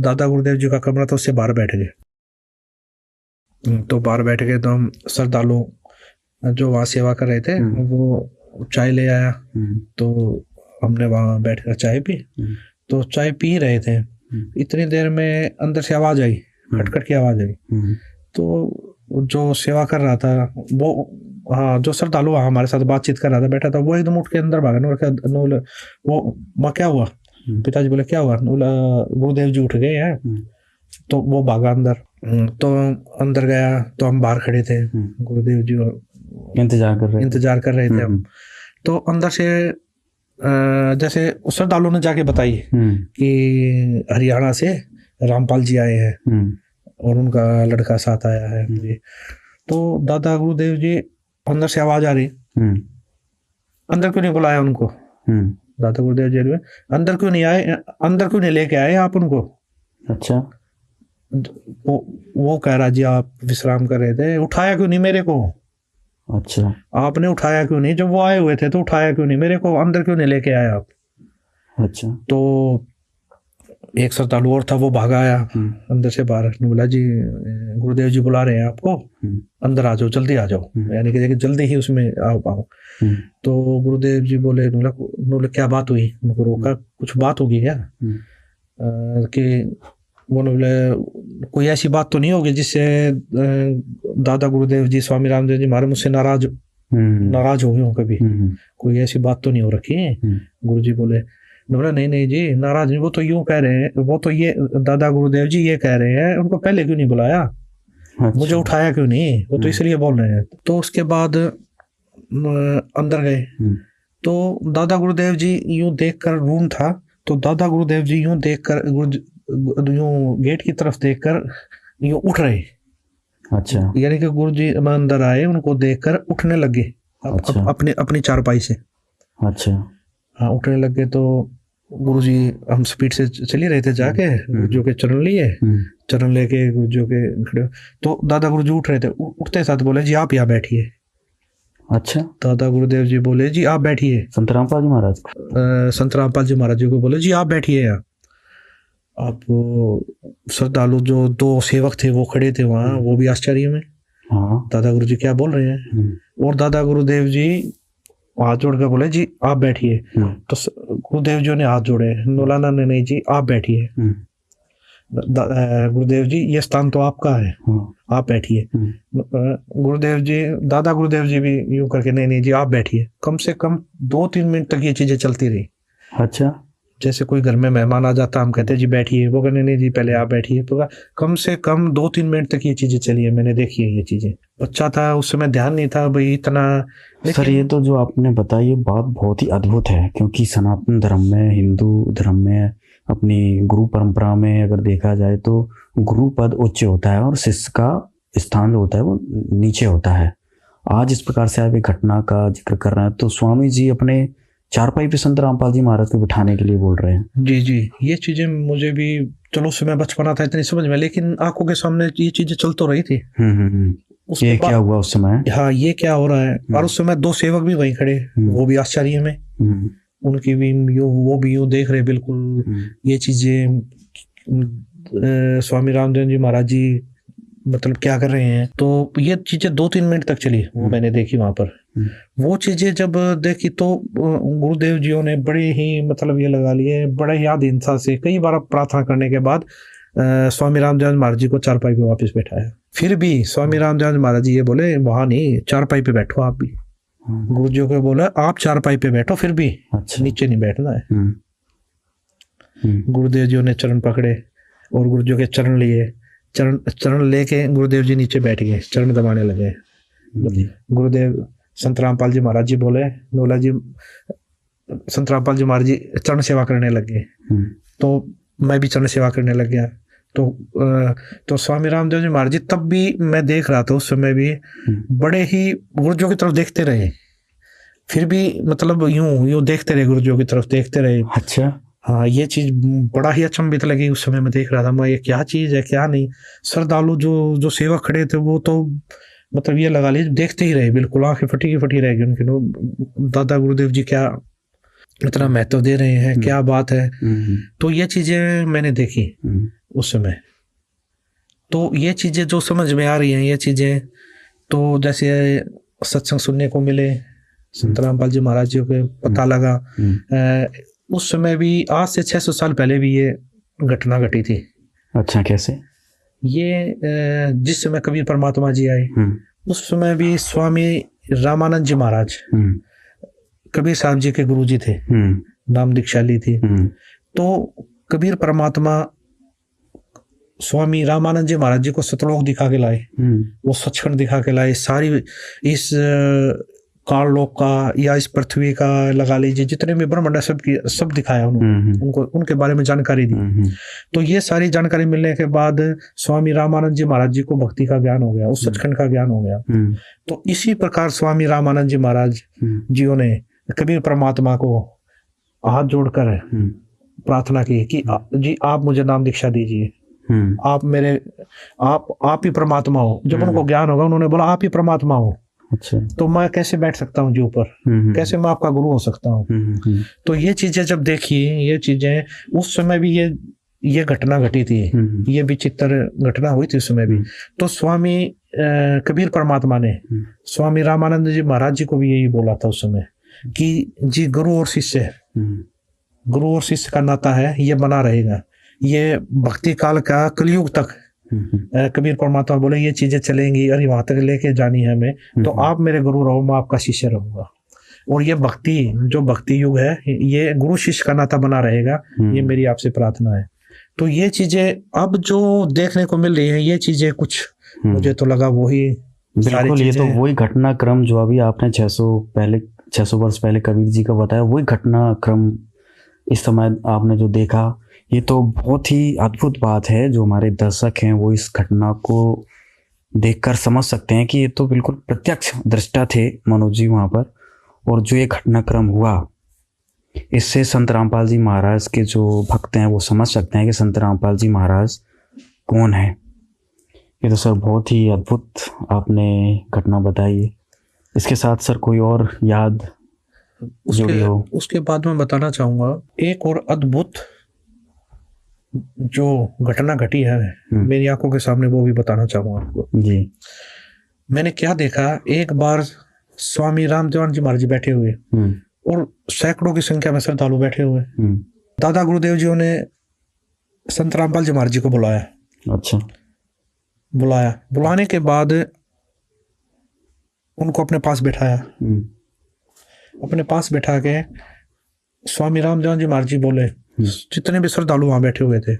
दादा गुरुदेव जी का कमरा तो उससे बाहर बैठ गए। तो बाहर बैठ गए, तो हम श्रद्धालु जो वहाँ सेवा कर रहे थे वो चाय ले आया, तो हमने वहाँ बैठकर चाय पी। तो चाय पी रहे थे, इतनी देर में अंदर से आवाज आई, खटखट की आवाज आई। तो जो सेवा कर रहा था वो, हाँ जो श्रद्धालु हमारे साथ बातचीत कर रहा था, बैठा था, वो एकदम उठ के अंदर भागा। वो माँ क्या हुआ? पिताजी बोले क्या हुआ? गुरुदेव जी उठ गए हैं। तो वो भागा अंदर। तो अंदर गया तो हम बाहर खड़े थे, गुरुदेव जी इंतजार कर रहे थे हम। तो अंदर से जैसे श्रद्धालु ने जाके बताई कि हरियाणा से रामपाल जी आए हैं और उनका लड़का साथ आया है। तो दादा गुरुदेव जी, अंदर से आवाज आ रही, अंदर क्यों नहीं बुलाया उनको? दादा गुरुदेव जी अंदर क्यों नहीं आए, अंदर क्यों नहीं लेके आए आप उनको? अच्छा। वो कह रहा जी आप विश्राम कर रहे थे, उठाया क्यों नहीं मेरे को? अच्छा, आपने उठाया क्यों नहीं? जब वो आए हुए थे तो उठाया क्यों नहीं मेरे को? अंदर क्यों नहीं लेके आए आप? अच्छा। तो एक श्रद्धालु और था, वो भागा आया अंदर से बाहर, बोला जी गुरुदेव जी बुला रहे हैं आपको, अंदर आ जाओ, जल्दी आ जाओ, यानी कि जल्दी ही उसमें आओ। तो गुरुदेव जी बोले, बोले क्या बात हुई? उनको रोका, कुछ बात होगी क्या? कि बोले कोई ऐसी बात तो नहीं होगी जिससे दादा गुरुदेव जी स्वामी रामदेव जी महाराज मुझसे नाराज हो गए हो कभी? कोई ऐसी बात तो नहीं हो रखी है? गुरु जी बोले नहीं जी, नाराज नहीं, वो तो यूं कह रहे हैं, वो तो ये दादा गुरुदेव जी ये कह रहे हैं, उनको पहले क्यों नहीं बुलाया? अच्छा। मुझे उठाया क्यों नहीं? वो तो इसलिए बोल रहे हैं। तो उसके बाद अंदर गए तो दादा गुरुदेव जी यूं देखकर, रूम था तो दादा गुरुदेव जी यूं देखकर, यूं गेट की तरफ देखकर यूं उठ रहे। अच्छा। यानी कि गुरु जी अंदर आए, उनको देखकर उठने लगे। अच्छा। अपनी चारपाई से। अच्छा। हाँ, उठने लगे तो गुरु जी, हम स्पीड से चले रहे थे, जाके गुरु जी के चरण लिए, चरण लेके गुरु जी के खड़े, तो दादा गुरु जी उठ रहे थे। उठते साथ बोले जी आप यहाँ बैठिए। अच्छा। दादा गुरुदेव जी बोले जी आप बैठिए। संत रामपाल जी महाराज, संत रामपाल जी महाराज जी को बोले जी आप बैठिए यहाँ। अब श्रद्धालु जो 2 सेवक थे वो खड़े थे वहाँ, वो भी आश्चर्य में, दादा गुरु जी क्या बोल रहे हैं। और दादा गुरुदेव जी हाथ जोड़ कर बोले जी आप बैठिए। तो गुरुदेव जी ने हाथ जोड़े, मौलाना ने नहीं जी आप बैठिए। गुरुदेव जी ये स्थान तो आपका है, आप बैठिए। गुरुदेव जी, दादा गुरुदेव जी भी यूं करके नहीं जी आप बैठिए। कम से कम 2-3 मिनट तक ये चीजें चलती रही। अच्छा। जैसे कोई घर में मेहमान आ जाता, हम कहते जी बैठिए, वो कहने नहीं जी पहले आप बैठिए। तो कम से कम 2-3 मिनट तक ये चीजें चली है, मैंने देखी है ये चीजें। बच्चा था उस समय, ध्यान नहीं था भाई इतना। सर ये तो जो आपने बताया ये बात बहुत ही अद्भुत है, क्योंकि सनातन धर्म में, हिंदू धर्म में, अपनी गुरु परंपरा में अगर देखा जाए तो गुरु पद उच्च होता है और शिष्य का स्थान जो होता है वो नीचे होता है। आज इस प्रकार से आप एक घटना का जिक्र कर रहे हैं, तो स्वामी जी अपने चारपाई पे संत रामपाल जी महाराज को बिठाने के लिए बोल रहे हैं। जी, ये चीजें मुझे भी, चलो उस समय बचपना था इतनी समझ में, लेकिन आंखों के सामने ये चीजें चल तो रही थी। ये क्या हुआ उस समय? हाँ, ये क्या हो रहा है। और उस समय 2 सेवक भी वहीं खड़े, वो भी आश्चर्य में, उनकी भी वो भी यूं देख रहे बिल्कुल ये चीजें, स्वामी रामदेव जी महाराज जी मतलब क्या कर रहे हैं। तो ये चीजें 2-3 मिनट तक चली, वो मैंने देखी वहां पर। वो चीजें जब देखी तो गुरुदेव जियों ने बड़े ही मतलब ये लगा लिए, बड़े ही आधीनता से कई बार प्रार्थना करने के बाद स्वामी रामदेव महाराज जी को चारपाई पे वापस बैठाया। फिर भी स्वामी रामदेव महाराज जी ये बोले वहां नहीं, चारपाई पे बैठो आप भी। गुरु जी को बोला आप चारपाई पे बैठो, फिर भी अच्छा। नीचे नहीं बैठना है। गुरुदेव जी ने चरण पकड़े और गुरु जी के चरण लिए, चरण लेके गुरुदेव जी नीचे बैठ गए, चरण दबाने लगे। गुरुदेव संत रामपाल जी महाराज जी बोले जी, संत रामपाल जी महाराज जी चरण सेवा करने लगे, तो मैं भी चरण सेवा करने लग गया। तो स्वामी रामदेव जी महाराज जी तब भी मैं देख रहा था, उस समय भी बड़े ही गुरु जी की तरफ देखते रहे, फिर भी मतलब यूं देखते रहे, गुरु जी की तरफ देखते रहे। अच्छा। हाँ, ये चीज बड़ा ही अचंभित लगी उस समय। मैं देख रहा था, मैं ये क्या चीज है क्या नहीं। श्रद्धालु जो सेवक खड़े थे वो तो मतलब ये लगा लीजिए देखते ही रहे, बिल्कुल आंखें फटी रह गई उनकी। दादा गुरुदेव जी क्या इतना महत्व दे रहे हैं, क्या बात है। तो ये चीजें मैंने देखी उस समय। तो ये चीजें जो समझ में आ रही हैं, ये चीजें तो जैसे सत्संग सुनने को मिले, संत रामपाल जी महाराज जी को पता लगा। उस समय भी आज से 600 साल पहले भी ये घटना घटी थी। अच्छा, कैसे? ये जिस समय कबीर परमात्मा जी आए उस समय भी स्वामी रामानंद जी महाराज कबीर साहब जी के गुरु जी थे, नाम दीक्षाली थी। तो कबीर परमात्मा स्वामी रामानंद जी महाराज जी को सतलोक दिखा के लाए, वो सचखंड दिखा के लाए। सारी इस काललोक का या इस पृथ्वी का लगा लीजिए जितने भी ब्रह्मांड सब दिखाया उन्होंने, उनको उनके बारे में जानकारी दी। तो ये सारी जानकारी मिलने के बाद स्वामी रामानंद जी महाराज जी को भक्ति का ज्ञान हो गया, उस सचखंड का ज्ञान हो गया। तो इसी प्रकार स्वामी रामानंद जी महाराज जियों ने कबीर परमात्मा को हाथ जोड़कर प्रार्थना की कि जी आप मुझे नाम दीक्षा दीजिए, आप ही परमात्मा हो। जब उनको ज्ञान होगा उन्होंने बोला आप ही परमात्मा हो। अच्छा। तो मैं कैसे बैठ सकता हूँ जी ऊपर, कैसे मैं आपका गुरु हो सकता हूँ। तो ये चीजें जब देखी, ये चीजें उस समय भी ये ये घटना घटी थी, ये विचित्र घटना हुई थी उस समय भी। तो स्वामी कबीर परमात्मा ने स्वामी रामानंद जी महाराज जी को भी यही बोला था उस समय कि जी गुरु और शिष्य का नाता है, ये बना रहेगा, ये भक्ति काल का कलयुग तक। कबीर परमात्मा बोले ये चीजें चलेंगी और वहां तक लेके जानी है हमें, तो आप मेरे गुरु रहो, मैं आपका शिष्य रहूंगा। और ये भक्ति युग है, ये गुरु शिष्य का नाता बना रहेगा, ये मेरी आपसे प्रार्थना है। तो ये चीजें अब जो देखने को मिल रही है, ये चीजें कुछ मुझे तो लगा वही बिल्कुल, ये तो वही घटनाक्रम जो अभी आपने 600 वर्ष पहले कबीर जी का बताया, वही घटनाक्रम इस समय आपने जो देखा, ये तो बहुत ही अद्भुत बात है। जो हमारे दर्शक हैं वो इस घटना को देखकर समझ सकते हैं कि ये तो बिल्कुल प्रत्यक्ष दृष्टा थे मनोज जी वहाँ पर। और जो ये घटनाक्रम हुआ, इससे संत रामपाल जी महाराज के जो भक्त हैं वो समझ सकते हैं कि संत रामपाल जी महाराज कौन है। ये तो सर बहुत ही अद्भुत आपने घटना बताई। इसके साथ सर कोई और याद जुड़ी हो? उसके बाद मैं बताना चाहूँगा एक और अद्भुत जो घटना घटी है मेरी आंखों के सामने, वो भी बताना चाहूँगा आपको जी। मैंने क्या देखा, एक बार स्वामी रामदेवानंद जी महाराज जी बैठे हुए और सैकड़ों की संख्या में श्रद्धालु बैठे हुए। दादा गुरुदेव जी ने संत रामपाल जी महाराज जी को बुलाया। अच्छा। बुलाने के बाद उनको अपने पास बैठाया। अपने पास बैठा के स्वामी रामदेवानंद जी महाराज जी बोले, जितने भी श्रद्धालु वहां बैठे हुए थे,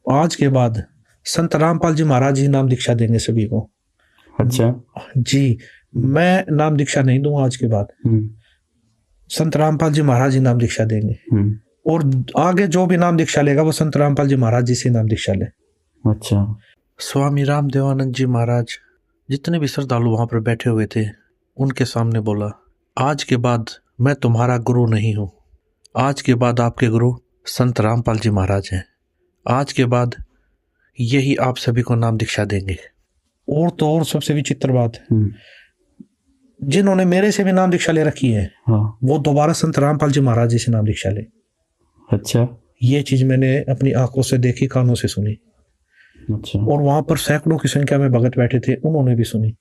आज के बाद संत रामपाल जी महाराज जी नाम दीक्षा देंगे सभी को। अच्छा जी, मैं नाम दीक्षा नहीं दूंगा आज के बाद, संत रामपाल जी महाराज जी नाम दीक्षा देंगे। और आगे जो भी नाम दीक्षा लेगा वो संत रामपाल जी महाराज जी से नाम दीक्षा ले। अच्छा। स्वामी रामदेवानंद जी महाराज जितने भी श्रद्धालु वहां पर बैठे हुए थे उनके सामने बोला, आज के बाद मैं तुम्हारा गुरु नहीं हूं, आज के बाद आपके गुरु संत रामपाल जी महाराज हैं। आज के बाद यही आप सभी को नाम दीक्षा देंगे। और तो और सबसे विचित्र बात, जिन्होंने मेरे से भी नाम दीक्षा ले रखी है, हाँ, वो दोबारा संत रामपाल जी महाराज जी से नाम दीक्षा ले। अच्छा। ये चीज मैंने अपनी आंखों से देखी, कानों से सुनी। अच्छा। और वहां पर सैकड़ों की संख्या में भगत बैठे थे, उन्होंने भी सुनी।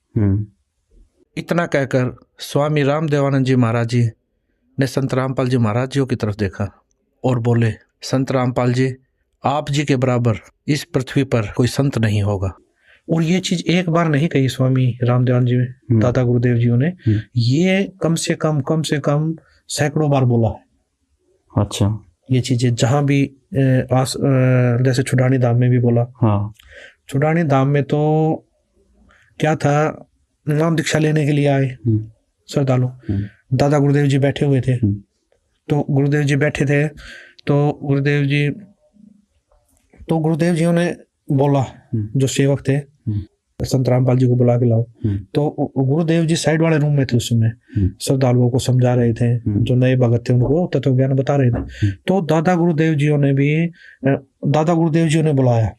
इतना कहकर स्वामी रामदेवानंद जी महाराज जी ने संत रामपाल जी महाराज जी की तरफ देखा और बोले, संत रामपाल जी, आप जी के बराबर इस पृथ्वी पर कोई संत नहीं होगा। और ये चीज एक बार नहीं कही स्वामी रामदेवानंद जी दादा गुरुदेव जी ने, ये कम से कम सैकड़ों बार बोला है। अच्छा। ये चीजें जहां भी जैसे छुडानी धाम में भी बोला। हाँ। छुडानी धाम में तो क्या था, नाम दीक्षा लेने के लिए आए श्रद्धालु, दादा गुरुदेव जी बैठे हुए थे। तो गुरुदेव जी बैठे थे, तो गुरुदेव जी ने बोला, जो सेवक थे, संत रामपाल जी को बुला के लाओ। तो गुरुदेव जी साइड वाले रूम में थे उस समय, श्रद्धालुओं को समझा रहे थे, जो नए भगत थे उनको तत्व ज्ञान बता रहे थे। तो दादा गुरुदेव जी ने बुलाया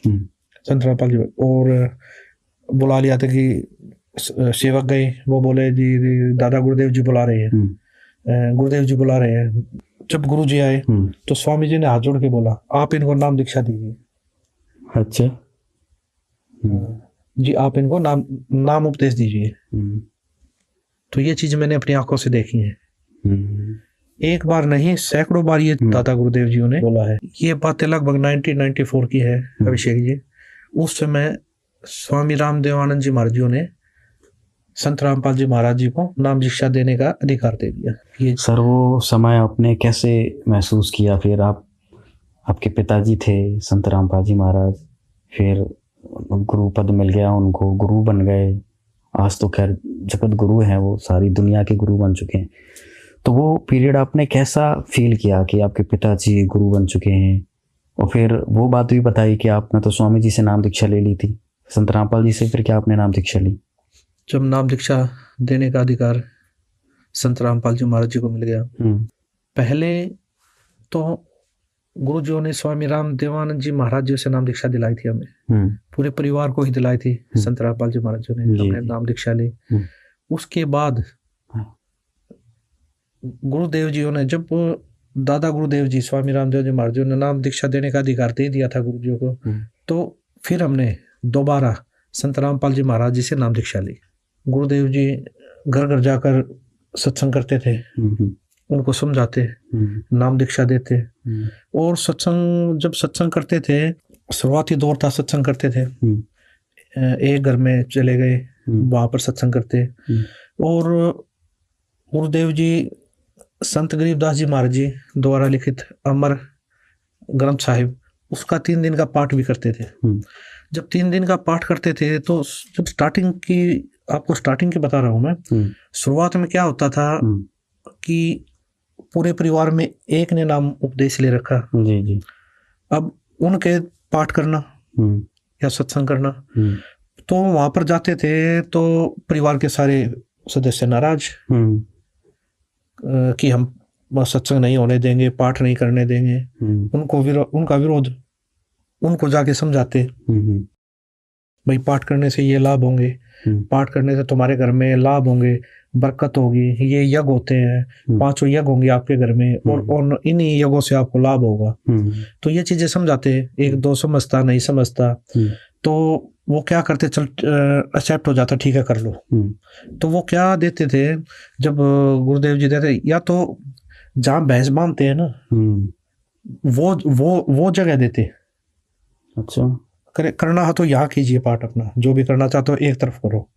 संत रामपाल जी, और बुला लिया था कि सेवक गए, वो बोले जी दादा गुरुदेव जी बुला रहे हैं, गुरुदेव जी बुला रहे हैं। जब गुरु जी आए तो स्वामी जी ने हाथ जोड़ के बोला, आप इनको नाम दीक्षा दीजिए। अच्छा जी, आप इनको नाम उपदेश दीजिए। तो ये चीज मैंने अपनी आंखों से देखी है, एक बार नहीं सैकड़ों बार ये दादा गुरुदेव जी ने बोला है। ये बातें लगभग 1994 की है अभिषेक जी। उस समय स्वामी रामदेवानंद जी महाराज जी ने संत रामपाल जी महाराज जी को नाम दीक्षा देने का अधिकार दे दिया। ये सर वो समय आपने कैसे महसूस किया? फिर आपके पिताजी थे संत रामपाल जी महाराज, फिर गुरु पद मिल गया उनको, गुरु बन गए। आज तो खैर जगत गुरु हैं, वो सारी दुनिया के गुरु बन चुके हैं। तो वो पीरियड आपने कैसा फील किया कि आपके पिताजी गुरु बन चुके हैं? और फिर वो बात भी बताई कि आपने तो स्वामी जी से नाम दीक्षा ले ली थी, संत रामपाल जी से फिर क्या आपने नाम दीक्षा ली? जब नाम दीक्षा देने का अधिकार संत रामपाल जी महाराज जी को मिल गया, पहले तो गुरु जी ने स्वामी रामदेवानंद जी महाराज जी से नाम दीक्षा दिलाई थी हमें, पूरे परिवार को ही दिलाई थी। संत रामपाल जी महाराज जी ने हमने नाम दीक्षा ली। उसके बाद गुरुदेव जी ने जब दादा गुरुदेव जी स्वामी रामदेव जी महाराज जी ने नाम दीक्षा देने का अधिकार दे दिया था गुरु जी को। तो फिर हमने दोबारा संत रामपाल जी महाराज जी से नाम दीक्षा ली। गुरुदेव जी घर घर जाकर सत्संग करते थे, उनको समझाते, नाम दीक्षा देते। और जब सत्संग करते थे, शुरुआती दौर था, सत्संग करते थे, एक घर में चले गए, वहां पर सत्संग करते। और गुरुदेव जी संत गरीबदास जी महाराज जी द्वारा लिखित अमर ग्रंथ साहिब, उसका 3 दिन का पाठ भी करते थे। जब 3 दिन का पाठ करते थे तो जब आपको स्टार्टिंग की बता रहा हूं मैं, शुरुआत में क्या होता था कि पूरे परिवार में एक ने नाम उपदेश ले रखा जी। अब उनके पाठ करना या सत्संग करना, तो वहां पर जाते थे तो परिवार के सारे सदस्य नाराज कि हम सत्संग नहीं होने देंगे, पाठ नहीं करने देंगे। उनका विरोध, उनको जाके समझाते, भाई पाठ करने से ये लाभ होंगे, पाठ करने से तुम्हारे घर में लाभ होंगे, बरकत होगी, ये यज्ञ होते हैं, 5 यज्ञ होंगे आपके घर में, और इन्हीं यज्ञों से आपको लाभ होगा। तो ये चीजें समझाते। एक दो समझता, नहीं समझता, तो वो क्या करते, चल एक्सेप्ट हो जाता, ठीक है कर लो। तो वो क्या देते थे, जब गुरुदेव जी देते, या तो जहाँ भैंस बांधते हैं ना, वो जगह देते। अच्छा, करना है तो यहाँ कीजिए पाठ, अपना जो भी करना चाहते हो एक तरफ करो,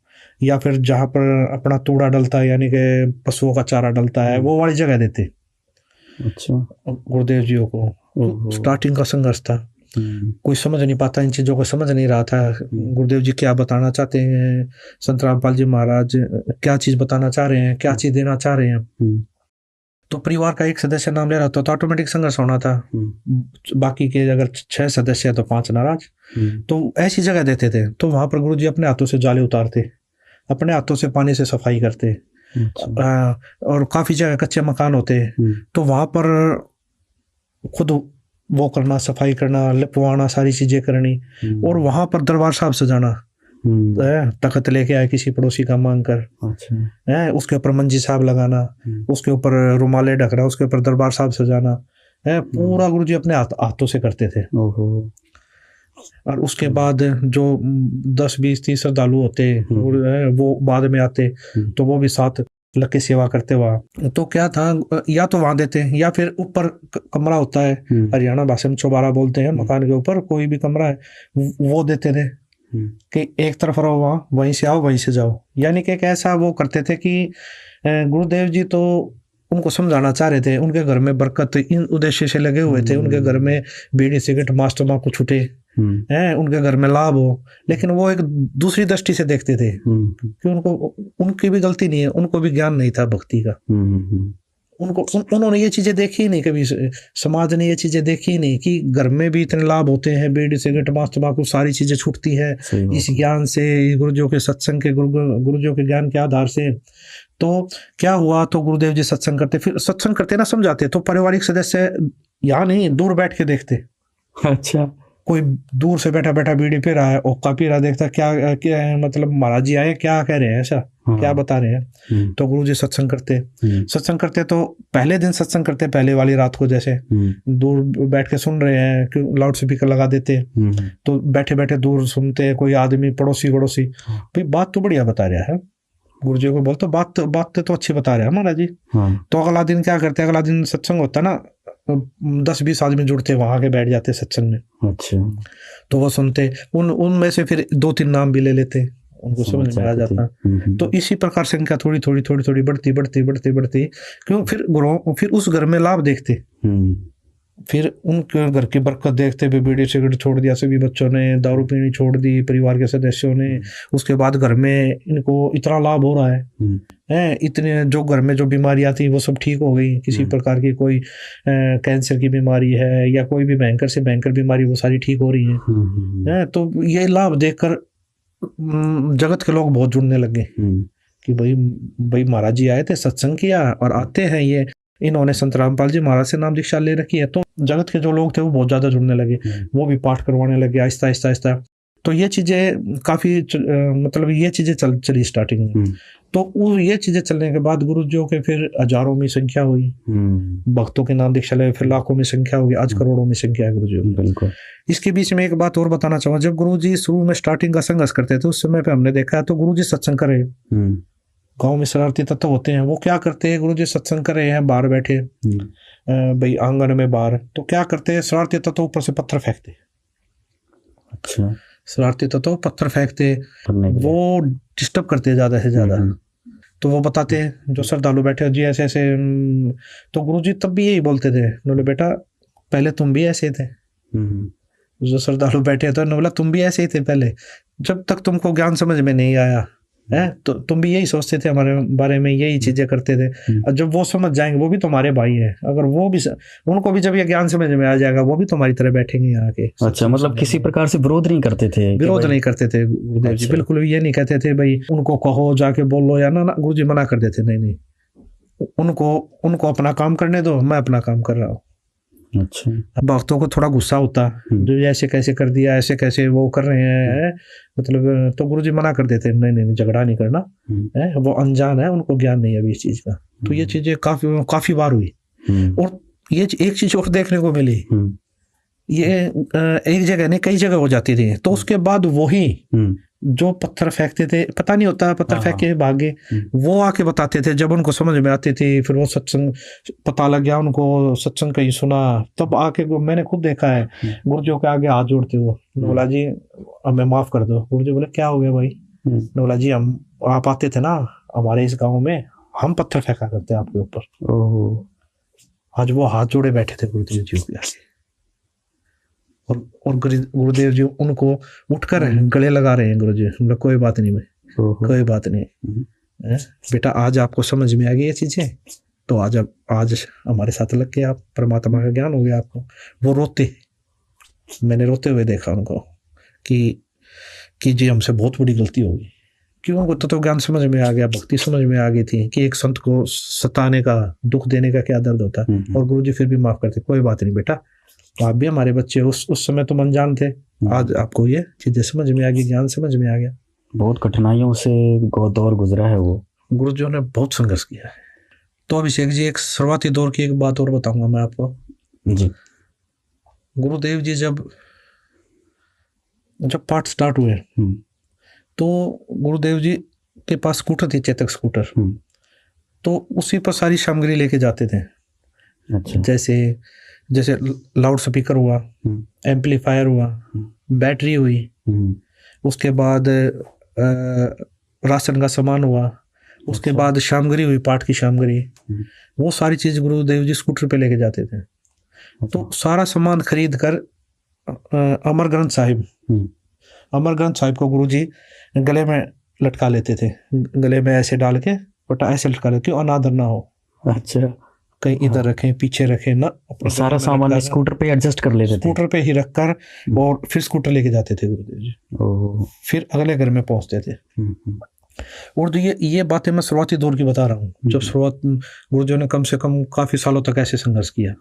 या फिर जहाँ पर अपना तूड़ा डलता है, यानी कि पशुओं का चारा डलता है, वो वाली जगह देते। अच्छा, गुरुदेव जी को स्टार्टिंग का संघर्ष था, कोई समझ नहीं पाता, इन चीजों को समझ नहीं रहा था, गुरुदेव जी क्या बताना चाहते हैं, संत रामपाल जी महाराज क्या चीज बताना चाह रहे हैं, क्या चीज देना चाह रहे हैं। तो परिवार का एक सदस्य नाम ले रहा था तो ऑटोमेटिक संघर्ष होना था। बाकी के अगर 6 सदस्य है तो 5 नाराज। तो ऐसी जगह देते थे। तो वहां पर गुरुजी अपने हाथों से जाले उतारते, अपने हाथों से पानी से सफाई करते। और काफी जगह कच्चे मकान होते, तो वहां पर खुद वो करना, सफाई करना, लिपवाना, सारी चीजें करनी। और वहां पर दरबार साहब सजाना, तखत लेके आए किसी पड़ोसी का मांग कर, है उसके ऊपर मंजी साहब लगाना, उसके ऊपर रुमाले ढकना, उसके ऊपर दरबार साहब सजाना, है पूरा गुरुजी अपने हाथों से करते थे। और उसके बाद जो 10, 20, 30 श्रद्धालु होते वो बाद में आते, तो वो भी साथ लग के सेवा करते वहाँ। तो क्या था, या तो वहां देते, या फिर ऊपर कमरा होता है, हरियाणा भाषा में चौबारा बोलते हैं, मकान के ऊपर कोई भी कमरा है, वो देते थे कि एक तरफ रहो, वहाँ वहीं से आओ वहीं से जाओ। यानी कि ऐसा वो करते थे कि गुरुदेव जी तो उनको समझाना चाह रहे थे, उनके घर में बरकत इन उद्देश्य से लगे हुए थे, उनके घर में बीड़ी सिगरेट मांस तंबाकू छूटे, हैं उनके घर में लाभ हो। लेकिन वो एक दूसरी दृष्टि से देखते थे कि उनकी भी गलती नहीं है, उनको भी ज्ञान नहीं था भक्ति का। उन्होंने ये चीजें देखी ही नहीं, कभी समाज ने ये चीजें देखी ही नहीं कि घर में भी इतने लाभ होते हैं, बीड़ी सिगरेट मांस तंबाकू सारी चीजें छूटती है इस ज्ञान से, गुरुजों के सत्संग के, गुरुजों के ज्ञान के आधार से। तो क्या हुआ, तो गुरुदेव जी सत्संग करते, फिर सत्संग करते ना समझाते, तो पारिवारिक सदस्य यहाँ नहीं दूर बैठ के देखते। अच्छा, कोई दूर से बैठा बैठा बीड़ी पी रहा है, ओक्का पी रहा, देखता क्या है, मतलब महाराज जी आए क्या कह रहे हैं, ऐसा क्या बता रहे हैं। तो गुरु जी सत्संग करते तो पहले दिन सत्संग करते, पहले वाली रात को जैसे दूर बैठ के सुन रहे हैं, क्यों लाउड स्पीकर लगा देते, तो बैठे बैठे दूर सुनते, कोई आदमी पड़ोसी भाई बात तो बढ़िया बता रहा है, गुरु जी को बोलते बात तो अच्छी बता रहे हैं महाराज जी। तो अगला दिन क्या करते, अगला दिन सत्संग होता ना, 10-20 आदमी जुड़ते, वहां के बैठ जाते सत्संग में। अच्छा, तो वो सुनते, उनमें से फिर 2-3 नाम भी ले लेते, उनको समझ में आ जाता। तो इसी प्रकार संख्या थोड़ी बढ़ती, क्यों फिर उस घर में लाभ देखते, फिर उनके घर की बरकत देखते भी, बीड़ी सिगरेट छोड़ दिया सभी बच्चों ने, दारू पीनी छोड़ दी परिवार के सदस्यों ने, उसके बाद घर में इनको इतना लाभ हो रहा है, इतने जो घर में जो बीमारियां थी वो सब ठीक हो गई, किसी प्रकार की कोई कैंसर की बीमारी है या कोई भी भयंकर से भयंकर बीमारी, वो सारी ठीक हो रही है। तो ये लाभ देखकर जगत के लोग बहुत जुड़ने लगे कि भाई महाराज जी आए थे, सत्संग किया और आते हैं, ये इन्होंने संत रामपाल जी महाराज से नाम दीक्षा ले रखी है। तो जगत के जो लोग थे वो बहुत ज्यादा जुड़ने लगे, वो भी पाठ करवाने लगे आहिस्ता आहिस्ता। तो ये चीजें काफी मतलब ये चीजें चली स्टार्टिंग में। तो वो ये चीजें चलने के बाद गुरुजियों के फिर हजारों में संख्या हुई, भक्तों के नाम देख चले, फिर लाखों में संख्या हुई, आज करोड़ों में संख्या है गुरुजियों की। बिल्कुल। इसके बीच में एक बात और बताना चाहूंगा, जब गुरुजी शुरू में स्टार्टिंग का संघर्ष करते थे उस समय पे हमने देखा है तो गुरुजी सत्संग कर रहे हैं, गाँव में शरारती तत्व होते हैं, वो क्या करते हैं, गुरुजी सत्संग कर रहे हैं, बाहर बैठे भाई आंगन में बाहर, तो क्या करते हैं, शरारती तत्व ऊपर से पत्थर फेंकते। अच्छा। शरारती तत्व पत्थर फेंकते, वो डिस्टर्ब करते ज्यादा से ज्यादा। तो वो बताते हैं जो श्रद्धालु बैठे जी ऐसे ऐसे, तो गुरुजी तब भी यही बोलते थे, बोले बेटा पहले तुम भी ऐसे थे। जो श्रद्धालु बैठे थे बोला तुम भी ऐसे ही थे पहले, जब तक तुमको ज्ञान समझ में नहीं आया है तो तुम भी यही सोचते थे हमारे बारे में, यही चीजें करते थे। और जब वो समझ जाएंगे, वो भी तुम्हारे भाई हैं, अगर वो भी उनको भी जब ये ज्ञान समझ में आ जाएगा वो भी तुम्हारी तरह बैठेंगे यहाँ के। अच्छा, मतलब किसी प्रकार से विरोध नहीं करते थे? विरोध नहीं करते थे गुरुदेव जी, बिल्कुल भी ये नहीं कहते थे भाई उनको कहो जाके बोलो या ना, गुरुजी मना कर देते, नहीं उनको अपना काम करने दो, मैं अपना काम कर रहा हूँ। अच्छा। भक्तों को थोड़ा गुस्सा होता, जो ऐसे कैसे कर दिया, ऐसे कैसे वो कर रहे हैं, मतलब तो गुरुजी मना कर देते, नहीं झगड़ा नहीं करना है, वो अनजान है, उनको ज्ञान नहीं है अभी इस चीज का। तो ये चीजें काफी बार हुई। और ये एक चीज और देखने को मिली, ये एक जगह नहीं कई जगह हो जाती थी। तो उसके बाद वही जो पत्थर फेंकते थे, पता नहीं होता पत्थर फेंक के भागे, वो आके बताते थे जब उनको समझ में आती थी, फिर वो सत्संग पता लग गया उनको, सत्संग कहीं सुना, तब आके मैंने खुद देखा है गुरुजियों के आगे हाथ जोड़ते हुए, बोला जी हमें माफ कर दो। गुरुजी बोले क्या हो गया भाई? बोला जी हम आप आते थे ना हमारे इस गाँव में, हम पत्थर फेंका करते आपके ऊपर। आज वो हाथ जोड़े बैठे थे गुरुदेव जी के आगे, और गुरुदेव जी उनको उठकर गले लगा रहे हैं। गुरुजी मतलब कोई बात नहीं भाई, कोई बात नहीं बेटा, आज आपको समझ में आ गई ये चीजें, तो आज हमारे साथ लग के आप परमात्मा का ज्ञान हो गया आपको। वो रोते, मैंने रोते हुए देखा उनको कि जी हमसे बहुत बड़ी गलती होगी, क्यों? उनको तो ज्ञान समझ में आ गया, भक्ति समझ में आ गई थी कि एक संत को सताने का, दुख देने का क्या दर्द होता है। और गुरुजी फिर भी माफ करते, कोई बात नहीं बेटा, आप भी हमारे बच्चे, उस समय तुम अनजान थे, आज आपको ये चीजें समझ में आ गई, ज्ञान समझ में आ गया। बहुत कठिनाइयों से दौर गुजरा है वो, गुरुजियों ने बहुत संघर्ष किया है। तो अभिषेक जी एक शुरुआती दौर की एक बात और बताऊंगा मैं आपको जी। गुरुदेव जी जब पाठ स्टार्ट हुए तो गुरुदेव जी के पास स्कूटर थी, चेतक स्कूटर, तो उसी पर सारी सामग्री लेके जाते थे। अच्छा। जैसे लाउड स्पीकर हुआ, एम्पलीफायर हुआ, बैटरी हुई, उसके बाद राशन का सामान हुआ, उसके बाद सामग्री हुई, पाठ की सामग्री, वो सारी चीज गुरुदेव जी स्कूटर पे लेके जाते थे। तो सारा सामान खरीद कर अमर ग्रंथ साहिब को गुरुजी गले में लटका लेते थे, गले में ऐसे डाल के पटा ऐसे लटका लेते, क्यों अनादर ना हो। अच्छा। कहीं इधर रखें, पीछे रखें ना, सारा सामान स्कूटर पे एडजस्ट कर लेते थे, स्कूटर पे ही रखकर, और फिर स्कूटर लेके जाते थे गुरुदेव जी, फिर अगले घर में पहुंचते थे। और तो ये बातें मैं शुरुआती दौर की बता रहा हूँ, जब शुरुआत गुरुदेव ने कम से कम काफी सालों तक ऐसे संघर्ष किया।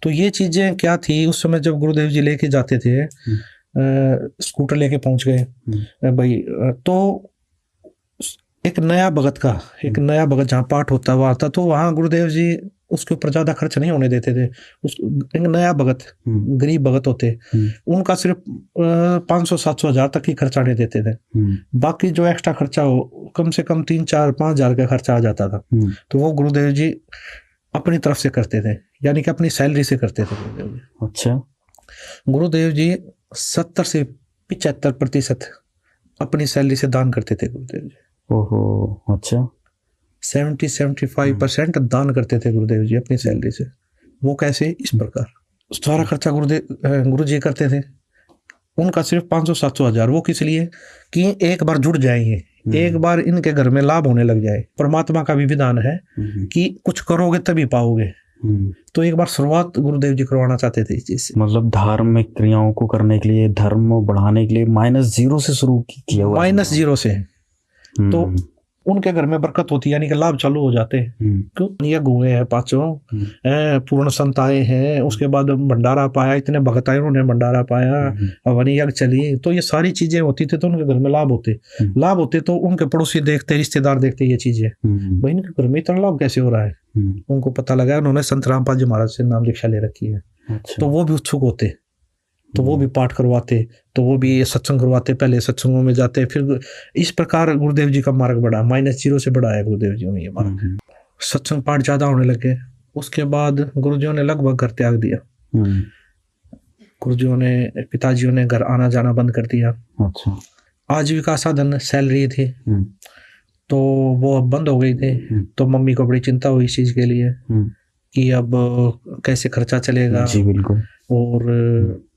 तो ये चीजें क्या थी उस समय, जब गुरुदेव जी लेके जाते थे, स्कूटर लेके पहुंच गए भाई, तो एक नया भगत जहाँ पाठ होता हुआ आता, तो वहाँ गुरुदेव जी उसके ऊपर ज्यादा खर्च नहीं होने देते थे। एक नया भगत, गरीब भगत होते, उनका सिर्फ 500-700 हज़ार तक ही खर्चा नहीं देते थे, बाकी जो एक्स्ट्रा खर्चा हो कम से कम 3-4-5 हज़ार का खर्चा आ जाता था। तो वो गुरुदेव जी अपनी तरफ से करते थे, यानी कि अपनी सैलरी से करते थे गुरुदेव जी। अच्छा। गुरुदेव जी 70 से 75% अपनी सैलरी से दान करते थे गुरुदेव जी। ओहो, अच्छा। 70-75% दान करते थे गुरुदेव जी अपनी सैलरी से। वो कैसे? इस प्रकार सारा खर्चा गुरु जी करते थे, उनका सिर्फ 500-700 हज़ार, वो किस लिए? कि एक बार जुड़ जाएंगे, एक बार इनके घर में लाभ होने लग जाए। परमात्मा का भी विधान है कि कुछ करोगे तभी पाओगे। तो एक बार शुरुआत गुरुदेव जी करवाना चाहते थे इस चीज से, मतलब धार्मिक क्रियाओं को करने के लिए, धर्म बढ़ाने के लिए -0 से शुरू किया हुआ, -0 से। तो उनके घर में बरकत होती है, यानी कि लाभ चालू हो जाते हैं। क्यों? ये गुए हैं पांचों, पूर्ण संत आए हैं, उसके बाद भंडारा पाया, इतने भगत आए उन्होंने भंडारा पाया, हवन यज्ञ चली, तो ये सारी चीजें होती थी, तो उनके घर में लाभ होते तो उनके पड़ोसी देखते, रिश्तेदार देखते ये चीजें, भाई इनके घर में इतना लाभ कैसे हो रहा है। उनको पता लगा, उन्होंने संत रामपाल जी महाराज से नाम दीक्षा ले रखी है। तो वो भी उत्सुक होते, तो वो भी पाठ करवाते, तो वो भी सत्संग करवाते, पहले सत्संगों में जाते, फिर इस प्रकार गुरुदेव जी का मार्ग बढ़ा, -0 से बढ़ा है गुरुदेव जी में ये मार्ग। सत्संग पाठ ज्यादा होने लगे, उसके बाद गुरुजियों ने लगभग घर त्याग दिया। गुरुजियों ने, पिताजियों ने घर आना जाना बंद कर दिया। अच्छा। आजीविका साधन सैलरी थी, तो वो बंद हो गई थी। तो मम्मी को बड़ी चिंता हुई इस चीज के लिए कि अब कैसे खर्चा चलेगा। जी बिल्कुल। और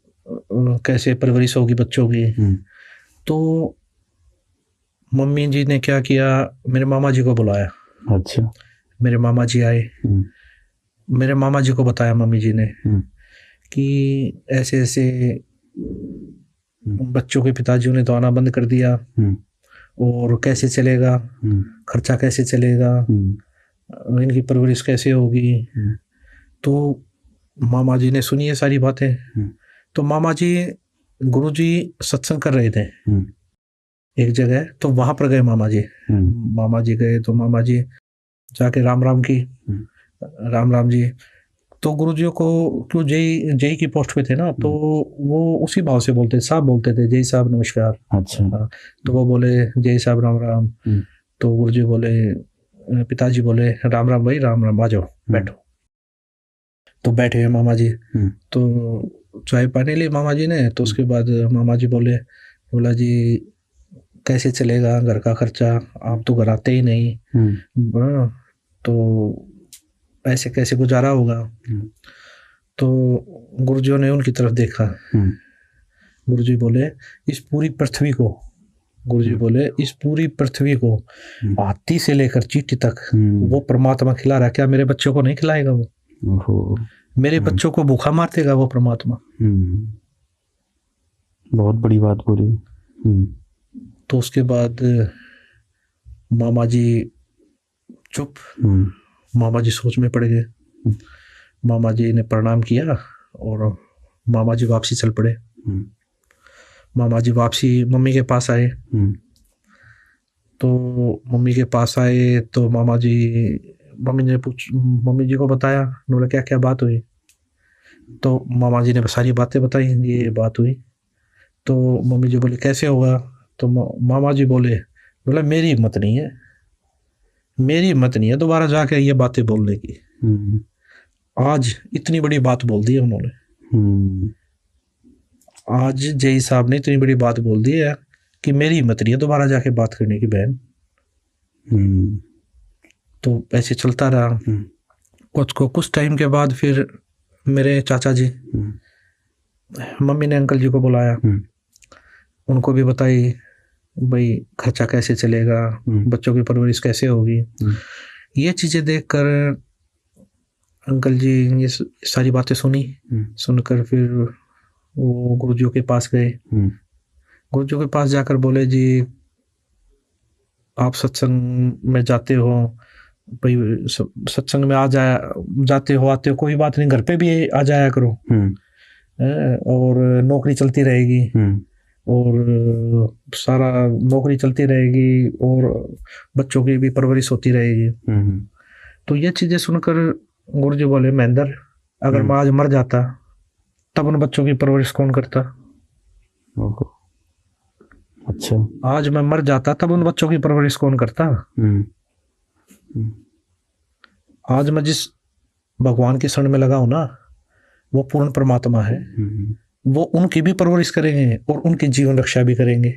कैसे परवरिश होगी बच्चों की। तो मम्मी जी ने क्या किया, मेरे मामा जी को बुलाया। अच्छा। मेरे मामा जी आए, मेरे मामा जी को बताया मम्मी जी ने कि ऐसे ऐसे बच्चों के पिताजियों ने तो आना बंद कर दिया, और कैसे चलेगा, खर्चा कैसे चलेगा, इनकी परवरिश कैसे होगी। तो मामा जी ने सुनी ये सारी बातें। तो मामा जी, गुरु जी सत्संग कर रहे थे एक जगह, तो वहां पर गए मामा जी। मामा जी गए तो मामा जी जाके राम राम की, राम राम जी। तो गुरु जी को, क्यों जय की पोस्ट पे थे ना, तो वो उसी भाव से बोलते, साहब बोलते थे, जय साहब नमस्कार। अच्छा। तो वो बोले जय साहब राम राम। तो गुरु जी बोले, पिताजी बोले राम राम भाई, राम राम, आ जाओ बैठो। तो बैठे हैं मामा जी, तो चाय पानी ली मामा जी ने। तो उसके बाद मामा जी बोला जी कैसे चलेगा घर का खर्चा, आप तो घर आते ही नहीं, तो पैसे कैसे गुजारा होगा। तो गुरुजियों ने उनकी तरफ देखा। गुरुजी बोले, इस पूरी पृथ्वी को, गुरुजी बोले इस पूरी पृथ्वी को हाथी से लेकर चींटी तक वो परमात्मा खिला रहा है, क्या मेरे बच्चों को नहीं खिलाएगा वो? मेरे बच्चों को भूखा मार देगा वो परमात्मा? बहुत बड़ी बात बोली। तो उसके बाद मामा जी चुप, मामा जी सोच में पड़ गए। मामा जी ने प्रणाम किया और मामा जी वापसी चल पड़े। मामा जी वापसी मम्मी के पास आए। तो मम्मी के पास आए तो मम्मी जी को बताया, बोला क्या क्या बात हुई। तो मामा जी ने सारी बातें बताई, ये बात हुई। तो मम्मी जी बोले कैसे होगा। तो मामा जी बोला मेरी हिम्मत नहीं है दोबारा जाके ये बातें बोलने की। आज इतनी बड़ी बात बोल दी है उन्होंने, आज जय साहब ने इतनी बड़ी बात बोल दी है कि मेरी हिम्मत नहीं है दोबारा जाके बात करने की बहन। तो ऐसे चलता रहा। कुछ टाइम के बाद फिर मेरे चाचा जी, मम्मी ने अंकल जी को बुलाया, उनको भी बताई भाई खर्चा कैसे चलेगा, बच्चों की परवरिश कैसे होगी। ये चीजें देखकर अंकल जी ये सारी बातें सुनकर फिर वो गुरुजियों के पास गए। गुरुजियों के पास जाकर बोले जी आप सत्संग में जाते हो, भाई सत्संग में जाते हो आते हो, कोई बात नहीं, घर पे भी आ जाया करो, और नौकरी चलती रहेगी, और सारा नौकरी चलती रहेगी, और बच्चों की भी परवरिश होती रहेगी। तो ये चीजें सुनकर गुरुजी बोले, महेंद्र अगर मैं आज मर जाता तब उन बच्चों की परवरिश कौन करता? अच्छा, आज मैं मर जाता तब उन बच्चों की परवरिश कौन करता? आज मैं जिस भगवान के शरण में लगा हूं ना, वो पूर्ण परमात्मा है, वो उनकी भी परवरिश करेंगे और उनकी जीवन रक्षा भी करेंगे।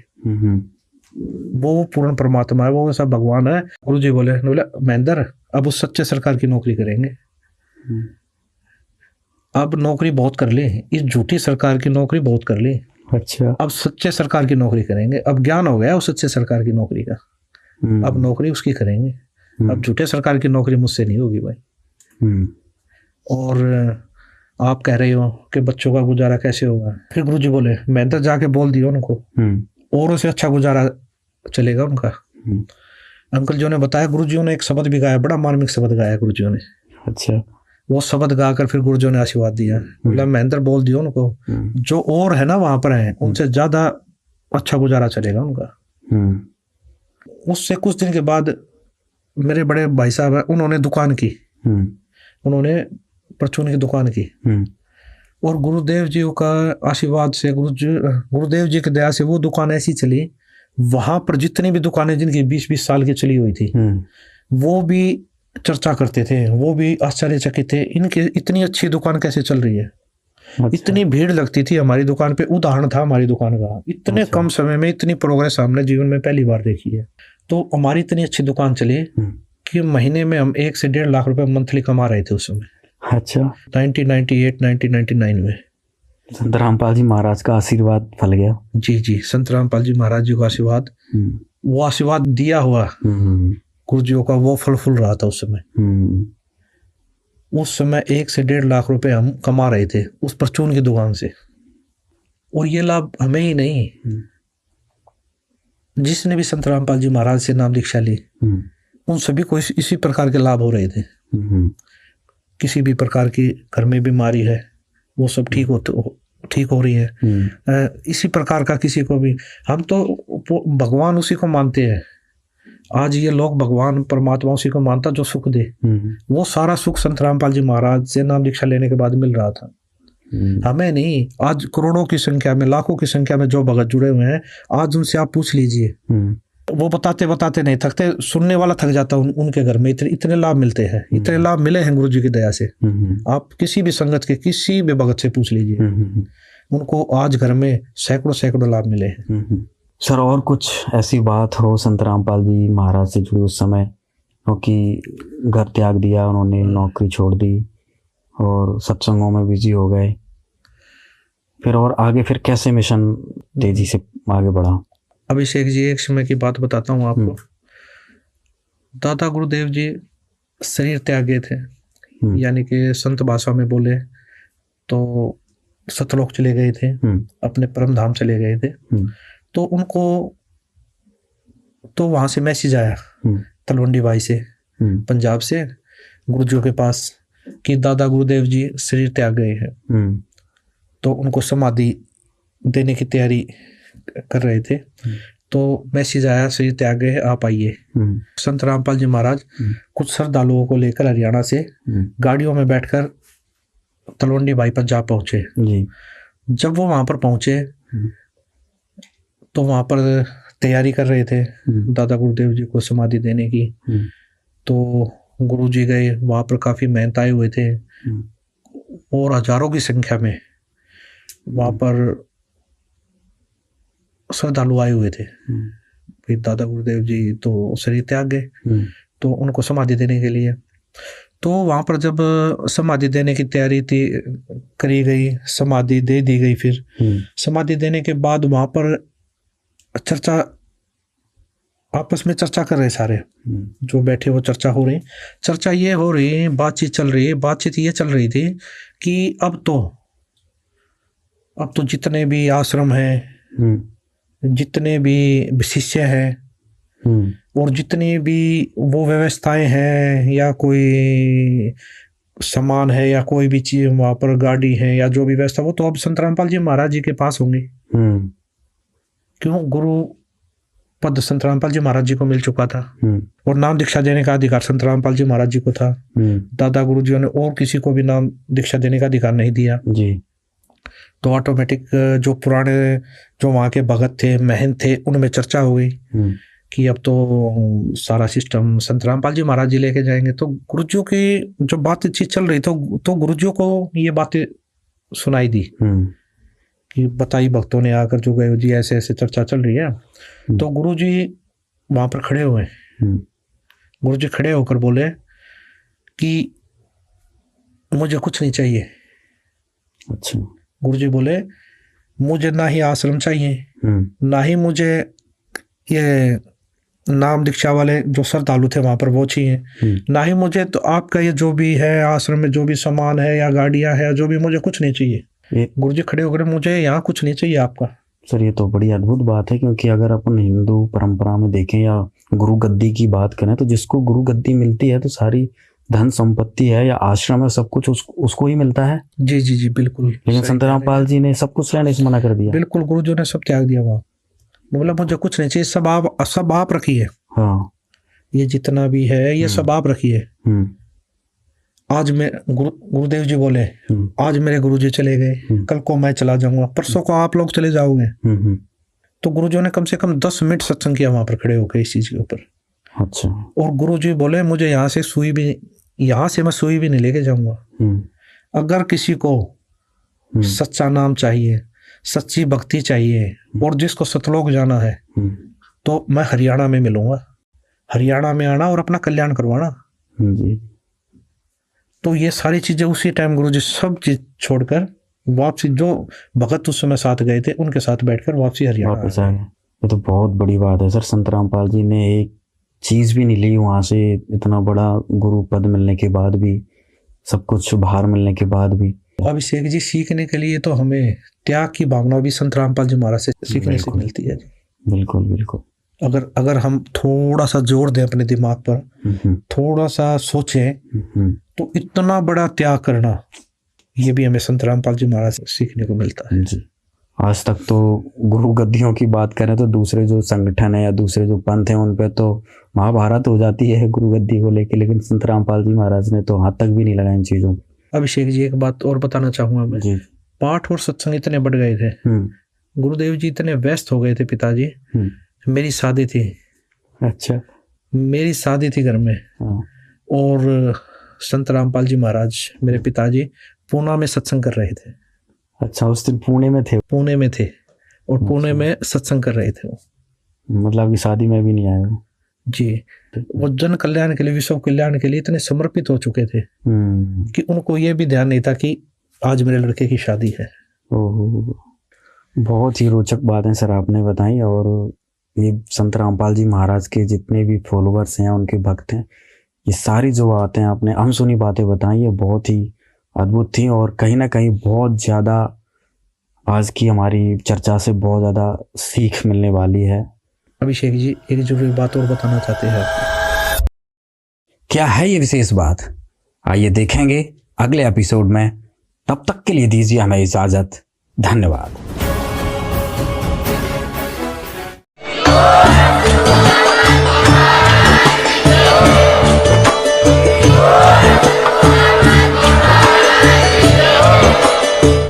वो पूर्ण परमात्मा है, वो ऐसा भगवान है। गुरुजी बोले महेंद्र अब उस सच्चे सरकार की नौकरी करेंगे। अब नौकरी बहुत कर ली, इस झूठी सरकार की नौकरी बहुत कर ली। अच्छा, अब सच्चे सरकार की नौकरी करेंगे। अब ज्ञान हो गया उस सच्चे सरकार की नौकरी का, अब नौकरी उसकी करेंगे। अब झूठे सरकार की नौकरी मुझसे नहीं होगी भाई। और आप कह रहे हो कि बच्चों का गुजारा कैसे होगा। फिर गुरुजी बोले मैं तो जाके बोल दिया उनको, और उसे अच्छा गुजारा चलेगा उनका। अंकल जी ने बताया, गुरुजियों ने एक शब्द भी गाया, बड़ा मार्मिक शब्द गाया गुरुजियों ने। अच्छा। वो शब्द गाकर फिर गुरुजियों ने आशीर्वाद दिया, बोला महेंद्र बोल दियो उनको, जो और है ना वहां पर है उनसे ज्यादा अच्छा गुजारा चलेगा उनका। उससे कुछ दिन के बाद मेरे बड़े भाई साहब है, उन्होंने दुकान की, उन्होंने परचून की दुकान की, और गुरुदेव जी का आशीर्वाद से, गुरुदेव जी की दया से वो दुकान ऐसी चली, वहां पर जितनी भी दुकानें जिनकी 20-20 साल की चली हुई थी वो भी चर्चा करते थे, वो भी आश्चर्यचकित थे, इनके इतनी अच्छी दुकान कैसे चल रही है। अच्छा। इतनी भीड़ लगती थी हमारी दुकान पे, उदाहरण था हमारी दुकान का, इतने अच्छा। कम समय में इतनी प्रोग्रेस हमने जीवन में पहली बार देखी है। तो हमारी इतनी अच्छी दुकान चली कि महीने में हम 1 से 1.5 लाख रुपए मंथली कमा रहे थे उस समय। अच्छा। 1998-1999 में संत रामपाल जी महाराज का आशीर्वाद फल गया। जी, संत रामपाल जी महाराज जी का आशीर्वाद, वो आशीर्वाद दिया हुआ गुरुजियों का वो फल रहा था उस समय। उस समय 1 से 1.5 लाख रुपए हम कमा रहे थे उस परचून की दुकान से। और ये लाभ हमें ही नहीं, जिसने भी संत रामपाल जी महाराज से नाम दीक्षा ली उन सभी को इसी प्रकार के लाभ हो रहे थे। किसी भी प्रकार की घर में बीमारी है वो सब ठीक हो रही है। इसी प्रकार का किसी को भी, हम तो भगवान उसी को मानते हैं। आज ये लोग भगवान परमात्मा उसी को मानता जो सुख दे, वो सारा सुख संत रामपाल जी महाराज से नाम दीक्षा लेने के बाद मिल रहा था, हमें नहीं। आज करोड़ों की संख्या में, लाखों की संख्या में जो भगत जुड़े हुए हैं, आज उनसे आप पूछ लीजिए, वो बताते नहीं थकते, सुनने वाला थक जाता। उनके घर में इतने लाभ मिलते हैं, इतने लाभ मिले हैं गुरु जी की दया से। आप किसी भी संगत के किसी भी भगत से पूछ लीजिए, उनको आज घर में सैकड़ों लाभ मिले हैं। सर, और कुछ ऐसी बात हो संत रामपाल जी महाराज से जुड़ी उस समय, क्योंकि घर त्याग दिया उन्होंने, नौकरी छोड़ दी और सत्संगों में बिजी हो गए, फिर और आगे फिर कैसे मिशन तेजी से आगे बढ़ा? अभिषेक जी, एक समय की बात बताता हूँ आपको। दादा गुरुदेव जी शरीर त्याग गए थे, यानी कि संत भाषा में बोले तो सतलोक चले गए थे, अपने परम धाम चले गए थे। तो उनको तो वहां से मैसेज आया तलवंडी भाई से, पंजाब से, गुरुजियों के पास कि दादा गुरुदेव जी शरीर त्याग गए हैं। तो उनको समाधि देने की तैयारी कर रहे थे। तो मैसेज आया, शरीर त्याग गए, आप आइए। संत रामपाल जी महाराज कुछ श्रद्धालुओं को लेकर हरियाणा से गाड़ियों में बैठकर तलवंडी भाई पर जा पहुंचे। जब वो वहां पर पहुंचे तो वहां पर तैयारी कर रहे थे दादा गुरुदेव जी को समाधि देने की। तो गुरु जी गए, वहां पर काफी मेहनत आए हुए थे और हजारों की संख्या में वहां पर श्रद्धालु आए हुए थे। फिर दादा गुरुदेव जी तो शरीर त्याग गए, तो उनको समाधि देने के लिए, तो वहां पर जब समाधि देने की तैयारी थी करी गई, समाधि दे दी गई। फिर समाधि देने के बाद वहां पर चर्चा, आपस में चर्चा कर रहे सारे जो बैठे, वो चर्चा हो रही। चर्चा ये हो रही, बातचीत चल रही है। बातचीत ये चल रही थी कि अब तो जितने भी आश्रम हैं, जितने भी शिष्य हैं और जितनी भी वो व्यवस्थाएं हैं या कोई सामान है या कोई भी चीज वहां पर, गाड़ी है या जो भी व्यवस्था, वो तो अब संत रामपाल जी महाराज जी के पास होंगे। क्यों? गुरु पद संत रामपाल जी महाराज जी को मिल चुका था और नाम दीक्षा देने का अधिकार संत रामपाल जी महाराज जी को था। दादा गुरु जी ने और किसी को भी नाम दीक्षा देने का अधिकार नहीं दिया जी। तो ऑटोमेटिक जो पुराने जो वहाँ के भगत थे, महंत थे, उनमें चर्चा हो गई कि अब तो सारा सिस्टम संत रामपाल जी महाराज जी लेके जाएंगे। तो गुरुजियों की जो बातचीत चल रही तो गुरुजियों को ये बातें सुनाई दी कि बताई भक्तों ने आकर, जो गए जी ऐसे ऐसे चर्चा चल रही है। तो गुरुजी वहां पर खड़े हुए, गुरुजी खड़े होकर बोले कि मुझे कुछ नहीं चाहिए। अच्छा। गुरुजी बोले मुझे ना ही आश्रम चाहिए, ना ही मुझे ये नाम दीक्षा वाले जो श्रद्धालु थे वहां पर वो चाहिए, ना ही मुझे तो आपका ये जो भी है आश्रम में जो भी सामान है या गाड़ियां है जो भी, मुझे कुछ नहीं चाहिए। गुरुजी खड़े होकर, मुझे यहाँ कुछ नहीं चाहिए आपका। सर, ये तो बड़ी अद्भुत बात है, क्योंकि अगर अपन हिंदू परंपरा में देखें या गुरु गद्दी की बात करें तो जिसको गुरु गद्दी मिलती है तो सारी धन संपत्ति है या आश्रम है सब कुछ उसको ही मिलता है। जी जी जी बिल्कुल। लेकिन संत रामपाल जी ने सब कुछ लेने से मना कर दिया। बिल्कुल, गुरुजी ने सब त्याग दिया वहाँ। बोला मुझे कुछ नहीं चाहिए, सब आप रखिए। हाँ, ये जितना भी है ये सब आप रखिए। आज मैं गुरुदेव जी बोले आज मेरे गुरुजी चले गए, कल को मैं चला जाऊंगा, परसों को आप लोग चले जाओगे। तो गुरुजी ने कम से कम 10 मिनट सत्संग किया वहां पर खड़े होकर इस चीज के ऊपर। अच्छा। और गुरुजी बोले मुझे यहाँ से मैं सुई भी नहीं लेके जाऊंगा। अगर किसी को सच्चा नाम चाहिए, सच्ची भक्ति चाहिए और जिसको सतलोक जाना है तो मैं हरियाणा में मिलूंगा। हरियाणा में आना और अपना कल्याण करवाना। तो ये सारी चीजें उसी टाइम गुरुजी सब चीज छोड़कर वापसी, जो भगत उस समय साथ गए थे उनके साथ बैठकर वापसी हरियाणा वापस आ गए। ये तो बहुत बड़ी बात है सर। संत रामपाल जी ने एक चीज भी नहीं ली वहां से, इतना बड़ा गुरु पद मिलने के बाद भी, सब कुछ भार मिलने के बाद भी। अभिषेक जी, सीखने के लिए तो हमें त्याग की भावना भी संत रामपाल जी महाराज से सीखने से मिलती है। बिल्कुल बिल्कुल। अगर हम थोड़ा सा जोर दें अपने दिमाग पर, थोड़ा सा सोचें तो इतना बड़ा त्याग करना ये भी हमें संत रामपाल जी महाराज से सीखने को मिलता है जी। आज तक तो गुरु गद्दियों की बात करें तो दूसरे जो संगठन है या दूसरे जो पंथ हैं उन पे तो महाभारत हो जाती है गुरु गद्दी को लेके, लेकिन संत रामपाल जी महाराज ने तो हाथ तक भी नहीं लगाया इन चीजों। अभिषेक जी, एक बात और बताना चाहूंगा मैं जी। पाठ और सत्संग इतने बढ़ गए थे, गुरुदेव जी इतने व्यस्त हो गए थे। पिताजी, मेरी शादी थी। अच्छा। मेरी शादी थी घर में। और संत रामपाल जी महाराज मेरे पिताजी पूना में सत्संग कर रहे थे। अच्छा, उस दिन पुणे में थे? पुणे में थे और पुणे में सत्संग कर रहे थे वो। मतलब कि शादी में भी नहीं आए वो? जी। वो जन कल्याण के लिए, विश्व कल्याण के लिए इतने समर्पित हो चुके थे कि उनको ये भी ध्यान नहीं था कि आज मेरे लड़के की शादी है। बहुत ही रोचक बातें सर आपने बताई। और ये संत रामपाल जी महाराज के जितने भी फॉलोअर्स हैं, उनके भक्त हैं, ये सारी जो बातें आपने अनसुनी बातें बताई ये बहुत ही अद्भुत थी और कहीं ना कहीं बहुत ज़्यादा आज की हमारी चर्चा से बहुत ज़्यादा सीख मिलने वाली है। अभिषेक जी, एक जरूरी बात और बताना चाहते हैं। क्या है ये विशेष बात? आइए देखेंगे अगले एपिसोड में। तब तक के लिए दीजिए हमें इजाज़त। धन्यवाद।